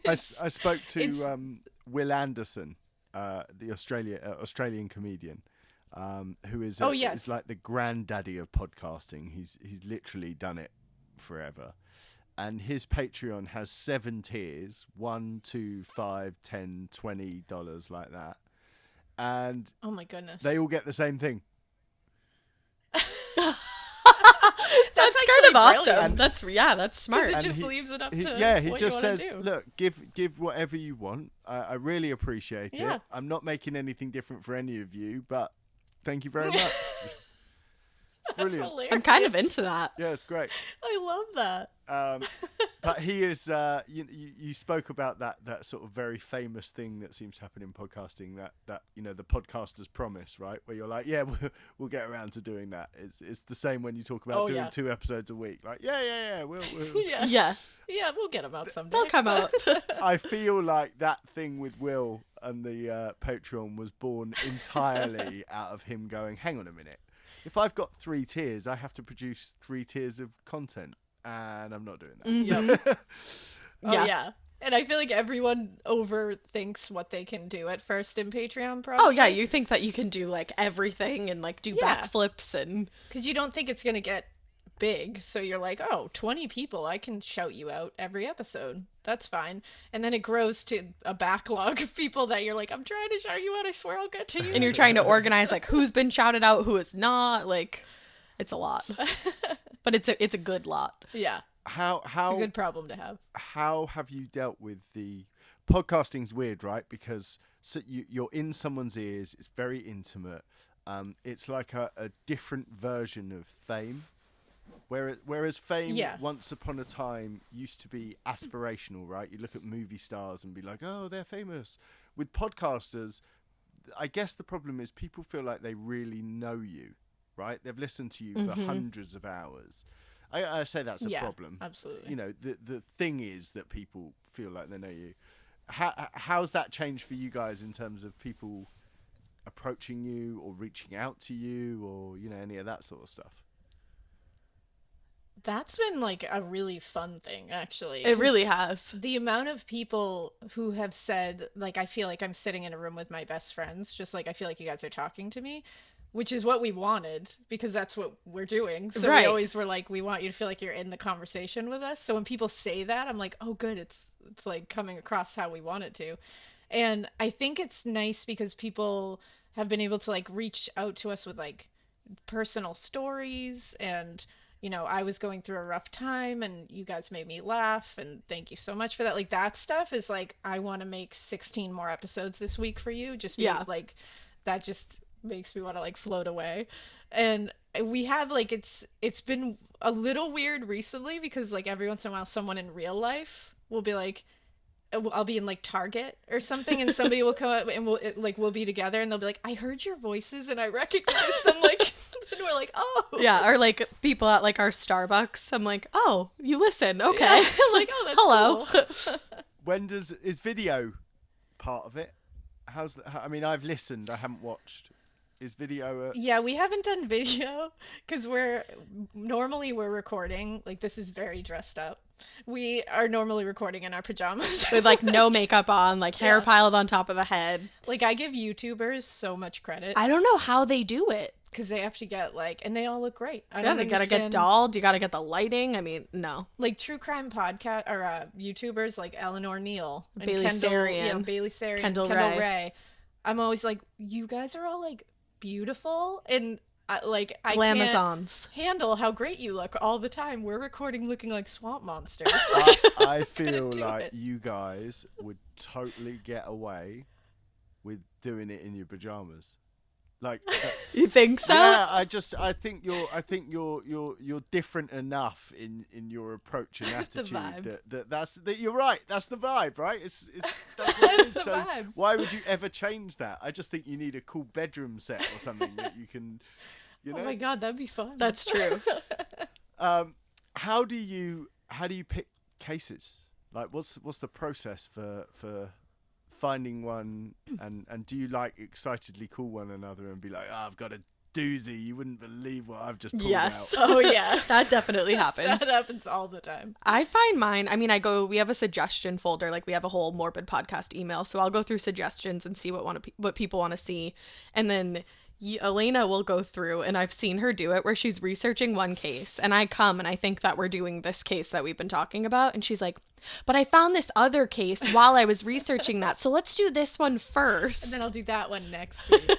I spoke to Will Anderson, the Australian comedian, who is is like the granddaddy of podcasting. He's literally done it forever. And his Patreon has 7 tiers, $1, $2, $5, $10, $20, like that. And oh my goodness, they all get the same thing. That's kind of awesome. Brilliant. That's smart. It just leaves it up to he just says, look, give whatever you want. I really appreciate it. I'm not making anything different for any of you, but thank you very much. Brilliant. I'm kind of into that. Yeah, it's great. I love that. But he is. You spoke about that sort of very famous thing that seems to happen in podcasting. That the podcaster's promise, right? Where you're like, yeah, we'll get around to doing that. It's the same when you talk about doing 2 episodes a week. Like, we'll yeah, we'll get them out someday. They'll come out. I feel like that thing with Will and the Patreon was born entirely out of him going, hang on a minute. If I've got 3 tiers, I have to produce 3 tiers of content, and I'm not doing that. Mm-hmm. Yeah. And I feel like everyone overthinks what they can do at first in Patreon, probably. Oh, yeah, you think that you can do, like, everything and, like, do backflips and... Because you don't think it's going to get big, so you're like, oh, 20 people, I can shout you out every episode. That's fine. And then it grows to a backlog of people that you're like, I'm trying to shout you out, I swear I'll get to you. And you're trying to organize, like, who's been shouted out, who is not. Like, it's a lot. But it's a good lot. Yeah. How it's a good problem to have. How have you dealt with the... Podcasting's weird, right? Because you're in someone's ears, it's very intimate. It's like a different version of fame. Whereas fame once upon a time used to be aspirational, right? You look at movie stars and be like, oh, they're famous. With podcasters, I guess the problem is people feel like they really know you, right? They've listened to you for hundreds of hours. I say that's a problem. Absolutely. The thing is that people feel like they know you. How's that changed for you guys in terms of people approaching you or reaching out to you or, any of that sort of stuff? That's been like a really fun thing, actually. It really has. The amount of people who have said, like, I feel like I'm sitting in a room with my best friends, just like I feel like you guys are talking to me, which is what we wanted because that's what we're doing. So we always were like, we want you to feel like you're in the conversation with us. So when people say that, I'm like, oh, good. It's like coming across how we want it to. And I think it's nice because people have been able to like reach out to us with like personal stories and I was going through a rough time and you guys made me laugh and thank you so much for that. Like that stuff is like, I want to make 16 more episodes this week for you. Just being like, that just makes me want to like float away. And we have like, it's been a little weird recently because like every once in a while, someone in real life will be like, I'll be in like Target or something and somebody will come up and we'll be together and they'll be like, I heard your voices and I recognize them. Like, and we're like, oh. Yeah. Or like people at like our Starbucks. I'm like, oh, you listen. Okay. Yeah. I'm like, oh, that's hello. Cool. When is video part of it? I've listened. I haven't watched. Is video Yeah, we haven't done video because we're recording. Like, this is very dressed up. We are normally recording in our pajamas. With, like, no makeup on, like, hair piled on top of the head. Like, I give YouTubers so much credit. I don't know how they do it. Because they have to get, like, and they all look great. They gotta get dolled. You gotta get the lighting. I mean, no. Like, true crime podcast, or YouTubers like Eleanor Neal. And Bailey Sarian. Bailey Sarian. Kendall Ray. I'm always like, you guys are all, like, beautiful and I Glamazons. can't handle how great you look all the time. We're recording looking like swamp monsters. I feel like you guys would totally get away with doing it in your pajamas. Like, you think so? Yeah, I think you're different enough in your approach and attitude that you're right. That's the vibe, right? That's what it is. So vibe. Why would you ever change that? I just think you need a cool bedroom set or something that you can. You know? Oh my god, that'd be fun. That's true. How do you pick cases? Like, what's the process for finding one, and do you like excitedly call one another and be like, I've got a doozy, you wouldn't believe what I've just pulled out. Oh yeah. That definitely happens. That happens all the time. I find mine, I mean, we have a suggestion folder, like we have a whole Morbid podcast email, so I'll go through suggestions and see what people want to see, and then Alaina will go through, and I've seen her do it where she's researching one case, and I come and I think that we're doing this case that we've been talking about, and she's like, but I found this other case while I was researching that, so let's do this one first. And then I'll do that one next week.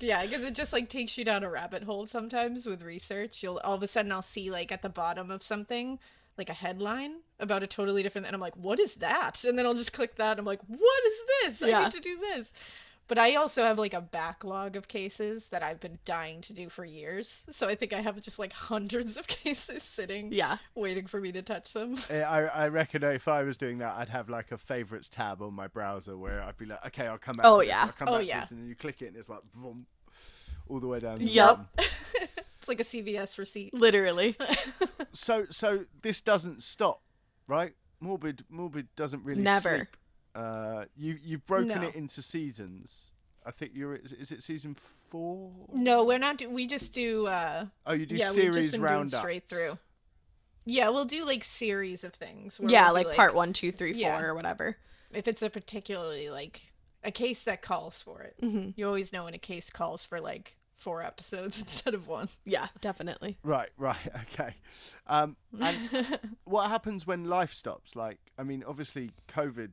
Yeah, because it just like takes you down a rabbit hole sometimes with research. You'll all of a sudden I'll see like at the bottom of something like a headline about a totally different, and I'm like, what is that? And then I'll just click that. I'm like, what is this? I need to do this. But I also have like a backlog of cases that I've been dying to do for years. So I think I have just like hundreds of cases sitting, waiting for me to touch them. I reckon if I was doing that, I'd have like a favorites tab on my browser where I'd be like, okay, I'll come back to this. I'll come back to this, and then you click it and it's like, vroom, all the way down to the bottom. It's like a CVS receipt. Literally. So this doesn't stop, right? Morbid doesn't really sleep. You've broken it into seasons. I think is it season 4? No, we're not. We just do. You do series roundups straight through. Yeah, we'll do like series of things. Yeah, we'll like part 1, 2, 3, 4, or whatever. If it's a particularly like a case that calls for it, you always know when a case calls for like 4 episodes instead of 1. Yeah, definitely. Right, okay. And what happens when life stops? Like, I mean, obviously, COVID.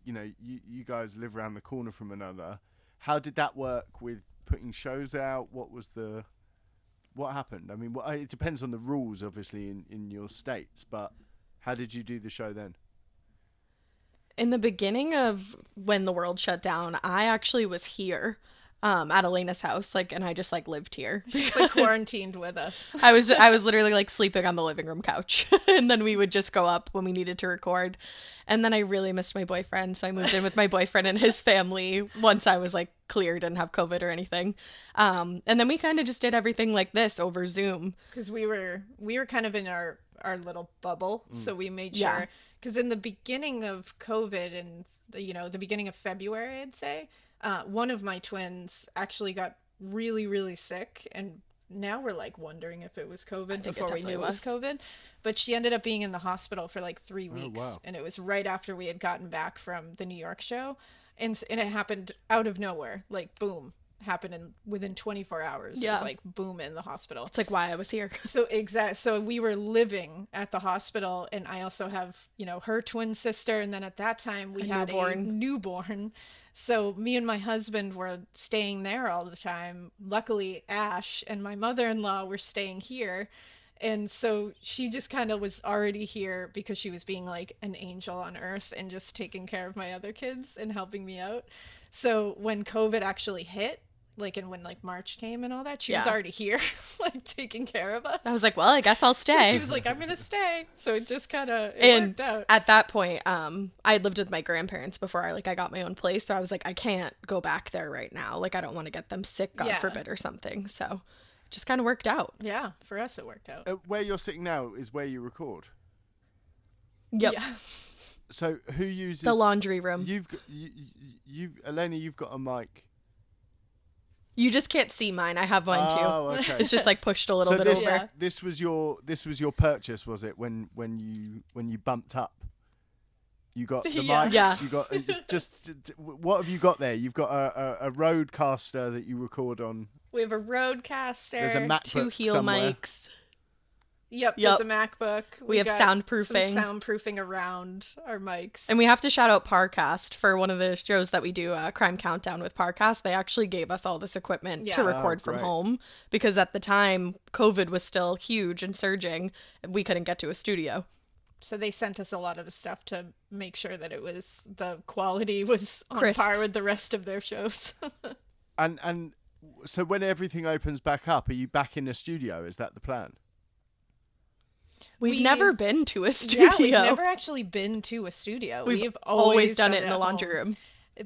You know, you guys live around the corner from another. How did that work with putting shows out? What happened? I mean, it depends on the rules, obviously, in your states. But how did you do the show then? In the beginning of when the world shut down, I actually was here. At Alaina's house, like, and I just like lived here. She's like quarantined with us. I was literally like sleeping on the living room couch, and then we would just go up when we needed to record. And then I really missed my boyfriend, so I moved in with my boyfriend and his family once I was like clear, didn't have COVID or anything. And then we kind of just did everything like this over Zoom because we were kind of in our little bubble, so we made sure. Because in the beginning of COVID and the beginning of February, I'd say. One of my twins actually got really, really sick, and now we're like wondering if it was COVID before we knew it was COVID. But she ended up being in the hospital for like 3 weeks, and it was right after we had gotten back from the New York show, and it happened out of nowhere, like boom, happened within 24 hours. It was like boom in the hospital. It's like why I was here. So we were living at the hospital, and I also have her twin sister, and then at that time we had a newborn. So me and my husband were staying there all the time. Luckily, Ash and my mother-in-law were staying here. And so she just kind of was already here because she was being like an angel on earth and just taking care of my other kids and helping me out. So when COVID actually hit, and when March came and all that, she was already here, like taking care of us. I was like, well, I guess I'll stay. So she was like, I'm gonna stay. So it just kind of worked out. At that point, I had lived with my grandparents before I got my own place. So I was like, I can't go back there right now. Like, I don't want to get them sick, God forbid, or something. So it just kind of worked out. Yeah, for us it worked out. Where you're sitting now is where you record. Yep. Yeah. So who uses the laundry room? Alaina, you've got a mic. You just can't see mine. I have one too. Oh, okay. It's just like pushed a little bit over. Yeah. This was your purchase, was it? When you bumped up, you got the mic. Yeah. You got what have you got there? You've got a Rodecaster that you record on. We have a Rodecaster. There's a MacBook 2 heel somewhere. mics. Yep, there's a MacBook. We have soundproofing. Some soundproofing around our mics. And we have to shout out Parcast for one of the shows that we do, Crime Countdown with Parcast. They actually gave us all this equipment to record from home because at the time, COVID was still huge and surging. We couldn't get to a studio. So they sent us a lot of the stuff to make sure that the quality was on crisp. Par with the rest of their shows. And so when everything opens back up, are you back in the studio? Is that the plan? We've never been to a studio. Yeah, we've never actually been to a studio. We've always done it in the laundry room.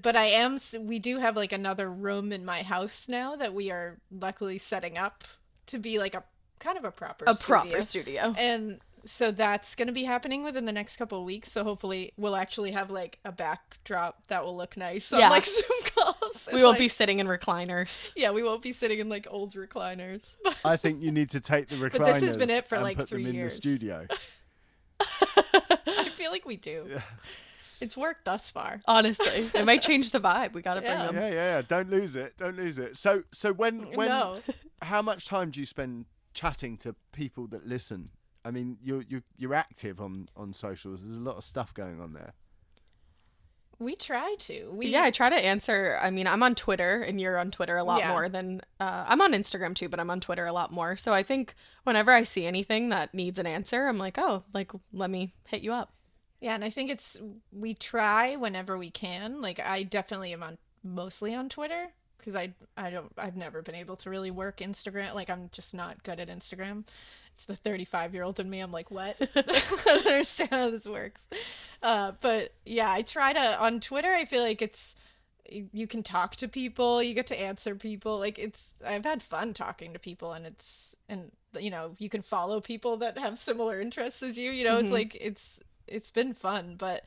But we do have another room in my house now that we are luckily setting up to be like a kind of a proper studio. And so that's going to be happening within the next couple of weeks. So hopefully we'll actually have like a backdrop that will look nice on like Zoom calls. We won't be sitting in recrecliners. Yeah, we won't be sitting in like old recliners. I think you need to take the recliners but this has been it for and like put 3 them years. in the studio. I feel like we do. Yeah. It's worked thus far. Honestly, it might change the vibe. We got to bring them. Yeah. Don't lose it. So when No. how much time do you spend chatting to people that listen? I mean, you're active on socials. There's a lot of stuff going on there. We try to. I try to answer. I mean, I'm on Twitter, and you're on Twitter a lot more than I'm on Instagram too, but I'm on Twitter a lot more. So I think whenever I see anything that needs an answer, I'm like, oh, like let me hit you up. Yeah, and I think we try whenever we can. Like I definitely am mostly on Twitter because I've never been able to really work Instagram. Like I'm just not good at Instagram. It's the 35-year-old in me. I'm like, what? I don't understand how this works. But yeah, I try to on Twitter. I feel like you can talk to people, you get to answer people. Like I've had fun talking to people, and you know, you can follow people that have similar interests as you. You know, It's like it's been fun, but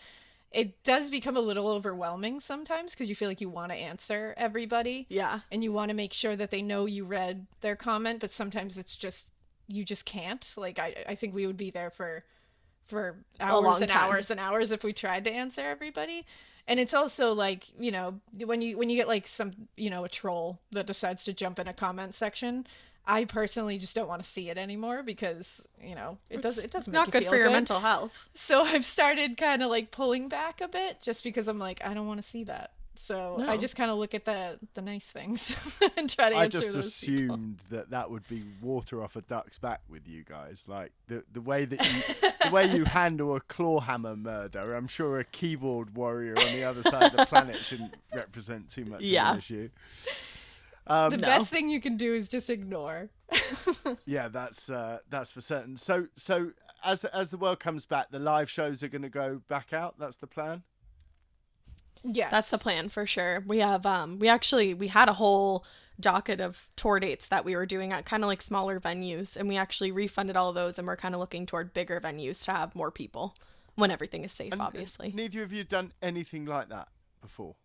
it does become a little overwhelming sometimes because you feel like you want to answer everybody. Yeah. And you want to make sure that they know you read their comment, but sometimes it's just, you just can't. Like, I think we would be there for hours and hours and hours if we tried to answer everybody. And it's also like, you know, when you get like some, you know, a troll that decides to jump in a comment section, I personally just don't want to see it anymore because, you know, it doesn't make not you good feel for your good. mental health. So I've started kind of like pulling back a bit just because I'm like, I don't want to see that. So I just kind of look at the nice things and try to answer those people. I just assumed that would be water off a duck's back with you guys. Like the way you handle a clawhammer murder, I'm sure a keyboard warrior on the other side of the planet shouldn't represent too much of an issue. The best thing you can do is just ignore. Yeah, that's for certain. So as the world comes back, the live shows are going to go back out. That's the plan. Yes, that's the plan for sure. We have we had a whole docket of tour dates that we were doing at kind of like smaller venues, and we actually refunded all of those, and we're kind of looking toward bigger venues to have more people when everything is safe. And obviously, neither of you done anything like that before.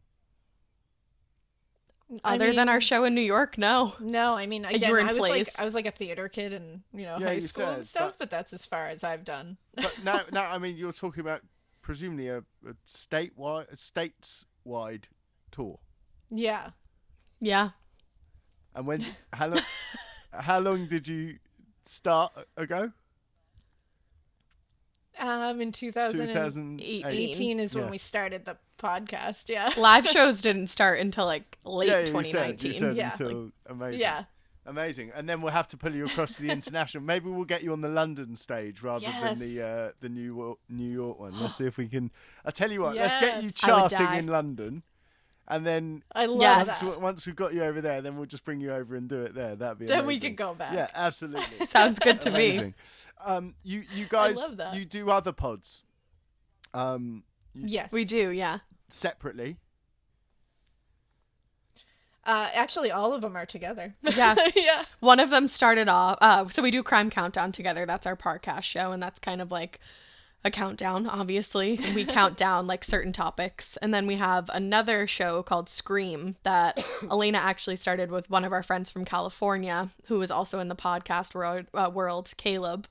Other than our show in New York, no. I mean, again, I was like a theater kid in, you know, high school and stuff, but that's as far as I've done. But now, I mean, you're talking about presumably a stateswide tour. Yeah. Yeah. And how long did you start ago? In 2018 is when we started the podcast. Yeah. Live shows didn't start until like late 2019. You said until amazing. Yeah. Amazing. And then we'll have to pull you across to the international. Maybe we'll get you on the London stage rather than the New York one. Let's see if we can. I tell you what, let's get you charting in London. And then once we've got you over there, then we'll just bring you over and do it there. That'd be amazing. Then we could go back. Yeah, absolutely. Sounds good to me. You guys, you do other pods. Yes, we do. Yeah, separately. Actually, all of them are together. Yeah, yeah. One of them started off. So we do Crime Countdown together. That's our podcast show, and that's kind of like a countdown, obviously. We count down like certain topics. And then we have another show called Scream that Alaina actually started with one of our friends from California who was also in the podcast world, Caleb.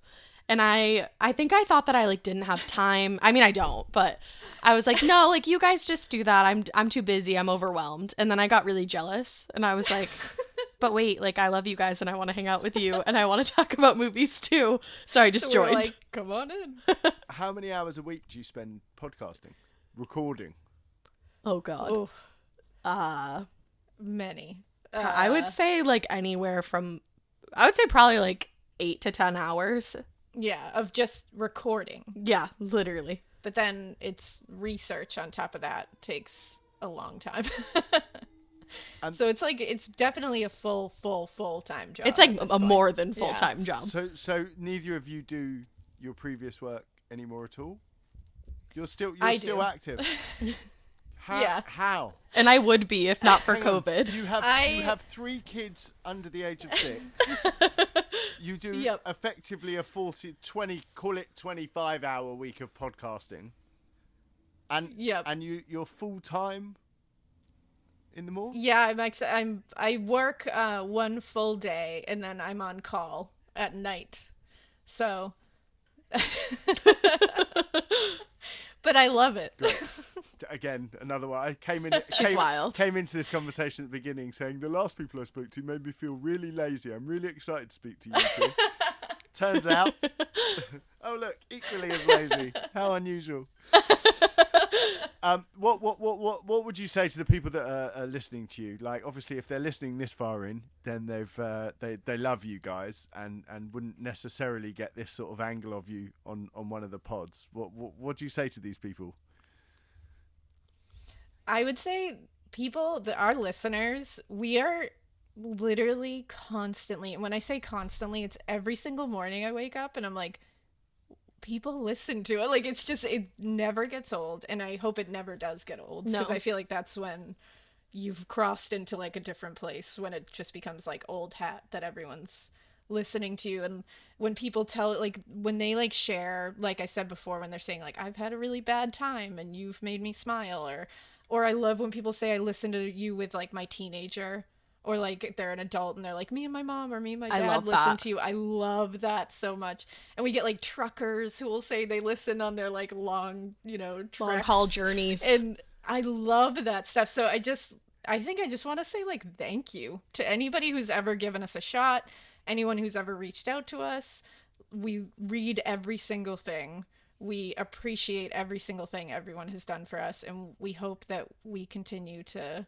And I think I thought that I like didn't have time. I mean, I don't, but I was like, no, like you guys just do that. I'm too busy. I'm overwhelmed. And then I got really jealous and I was like, but wait, like I love you guys and I want to hang out with you and I want to talk about movies too. So I just joined. Like, come on in. How many hours a week do you spend podcasting, recording? Oh God. Many. I would say like anywhere from, I would say probably like 8 to 10 hours. Yeah, of just recording. Yeah, literally. But then it's research on top of that takes a long time. So it's like, it's definitely a full-time job. It's like a more than full-time job. So neither of you do your previous work anymore at all? You're still active. How? And I would be if not for COVID. You have 3 kids under the age of 6. you do Yep. effectively a 20, call it 25-hour week of podcasting. And Yep. and you're full time in the morning? Yeah, I work one full day and then I'm on call at night. So but I love it. Great. Again, another one. I came wild. Came into this conversation at the beginning saying the last people I spoke to made me feel really lazy. I'm really excited to speak to you two. Turns out, oh look, equally as lazy. How unusual. What would you say to the people that are listening to you? Like, obviously, if they're listening this far in, then they love you guys and wouldn't necessarily get this sort of angle of you on one of the pods. What do you say to these people? I would say our listeners, we are literally constantly, and when I say constantly, it's every single morning I wake up and I'm like, people listen to it. Like, it's just, it never gets old, and I hope it never does get old, because I feel like that's when you've crossed into like a different place, when it just becomes like old hat that everyone's listening to you. And when people tell, like, when they like share, like I said before, when they're saying like, I've had a really bad time and you've made me smile, or I love when people say I listen to you with like my teenager, or like they're an adult and they're like, me and my mom or me and my dad listen to you. I love that so much. And we get like truckers who will say they listen on their like long, long haul journeys. And I love that stuff. So I think I just want to say like thank you to anybody who's ever given us a shot, anyone who's ever reached out to us. We read every single thing. We appreciate every single thing everyone has done for us, and we hope that we continue to.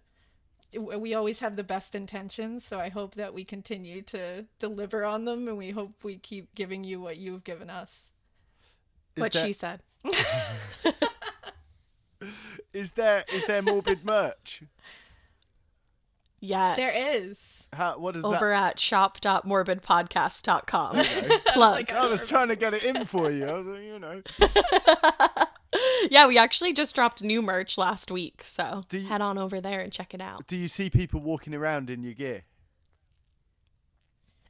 We always have the best intentions, so I hope that we continue to deliver on them, and we hope we keep giving you what you've given us. She said. Is there Morbid merch? Yes. There is. What is over at shop.morbidpodcast.com. Plug. I was trying to get it in for you. Yeah, we actually just dropped new merch last week, so head on over there and check it out. Do you see people walking around in your gear?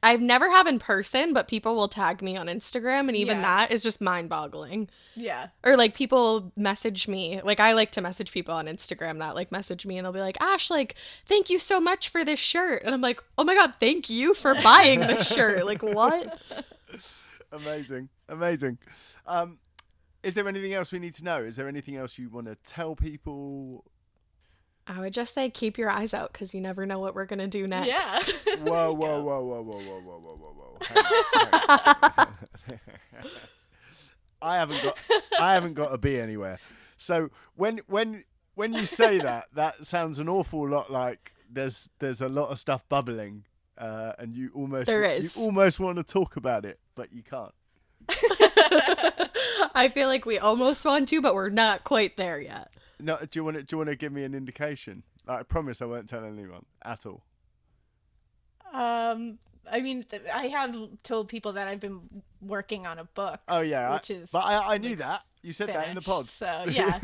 I've never have in person, but people will tag me on Instagram, and even that is just mind-boggling. Yeah. Or like people message me. Like, I like to message people on Instagram that like message me, and they'll be like, Ash, like, thank you so much for this shirt. And I'm like, oh my God, thank you for buying this shirt. Like, what? Amazing. Is there anything else we need to know? Is there anything else you want to tell people? I would just say keep your eyes out, because you never know what we're going to do next. Yeah. Whoa. I haven't got to be anywhere. So when you say that sounds an awful lot like there's a lot of stuff bubbling, and you almost want to talk about it, but you can't. I feel like we almost want to, but we're not quite there yet. No, do you want to give me an indication? I promise I won't tell anyone at all. I mean, I have told people that I've been working on a book. Oh yeah, but I knew like, that. You said that in the pod. So yeah,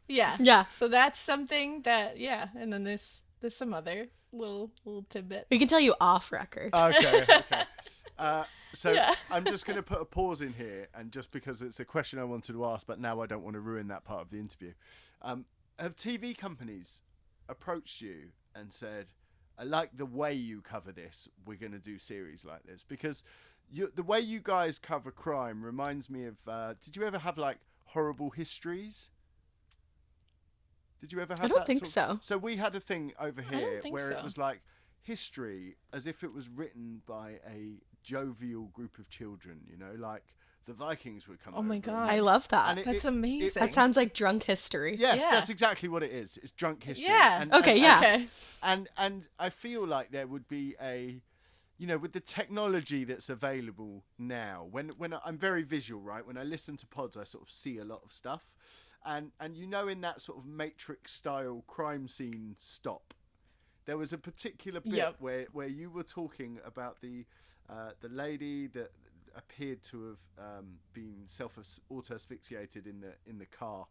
yeah. So that's something that and then there's some other little tidbit. We can tell you off record. Okay. I'm just going to put a pause in here, and just because it's a question I wanted to ask, but now I don't want to ruin that part of the interview. Have TV companies approached you and said, I like the way you cover this, we're going to do series like this? Because the way you guys cover crime reminds me of, did you ever have like horrible histories? Did you ever have that? I don't think so. So we had a thing over here where so. It was like history as if it was written by a jovial group of children, like the Vikings would come over. Oh my God. I love that. That's amazing. That sounds like drunk history. Yes, that's exactly what it is. It's drunk history. Yeah. And I feel like there would be a, with the technology that's available now, when I'm very visual, right? When I listen to pods, I sort of see a lot of stuff. And in that sort of Matrix style crime scene stop, there was a particular bit where you were talking about the lady that appeared to have been auto asphyxiated in the car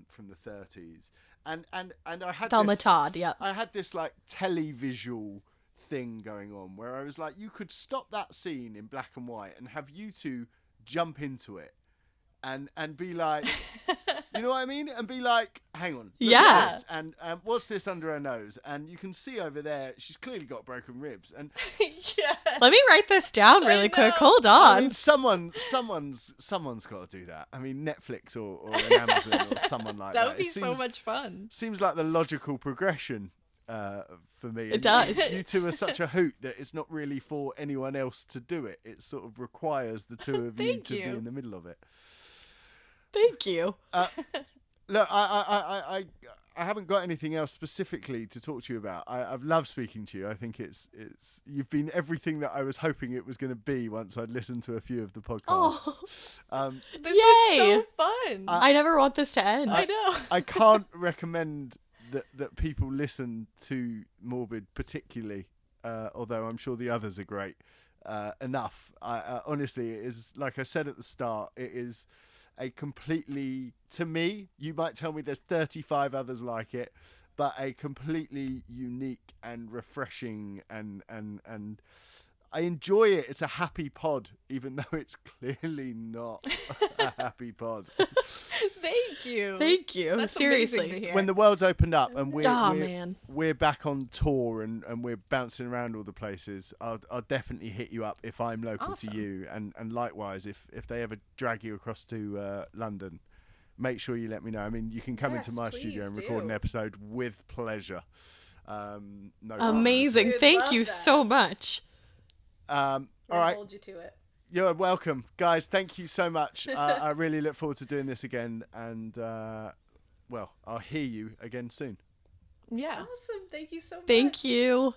from the 30s, and I had Thelma Todd. Yeah, I had this like televisual thing going on where I was like, you could stop that scene in black and white and have you two jump into it and be like, you know what I mean? And be like, hang on. Look at this, and what's this under her nose? And you can see over there, she's clearly got broken ribs. And Yeah. Let me write this down really quick. Hold I on. mean, someone's got to do that. I mean, Netflix or an Amazon or someone like that. That would be so much fun. Seems like the logical progression for me. It does. You two are such a hoot that it's not really for anyone else to do it. It sort of requires the two of you to be in the middle of it. Thank you. Look, I haven't got anything else specifically to talk to you about. I've loved speaking to you. I think it's you've been everything that I was hoping it was going to be once I'd listened to a few of the podcasts. This is so fun. I never want this to end. I know. I can't recommend that people listen to Morbid particularly, although I'm sure the others are great enough. Honestly, it is, like I said at the start, it is a completely, to me, you might tell me there's 35 others like it, but a completely unique and refreshing and I enjoy it. It's a happy pod, even though it's clearly not a happy pod. Thank you. Thank you. That's Seriously. amazing to hear. When the world's opened up and man. we're back on tour and we're bouncing around all the places, I'll definitely hit you up if I'm local to you, and likewise if they ever drag you across to London, make sure you let me know. I mean, you can come into my studio and record an episode with pleasure. No Amazing. Thank you so much. All right. Hold you to it. You're welcome, guys. Thank you so much. I really look forward to doing this again, and well, I'll hear you again soon. Yeah. Awesome. Thank you so much. Thank you.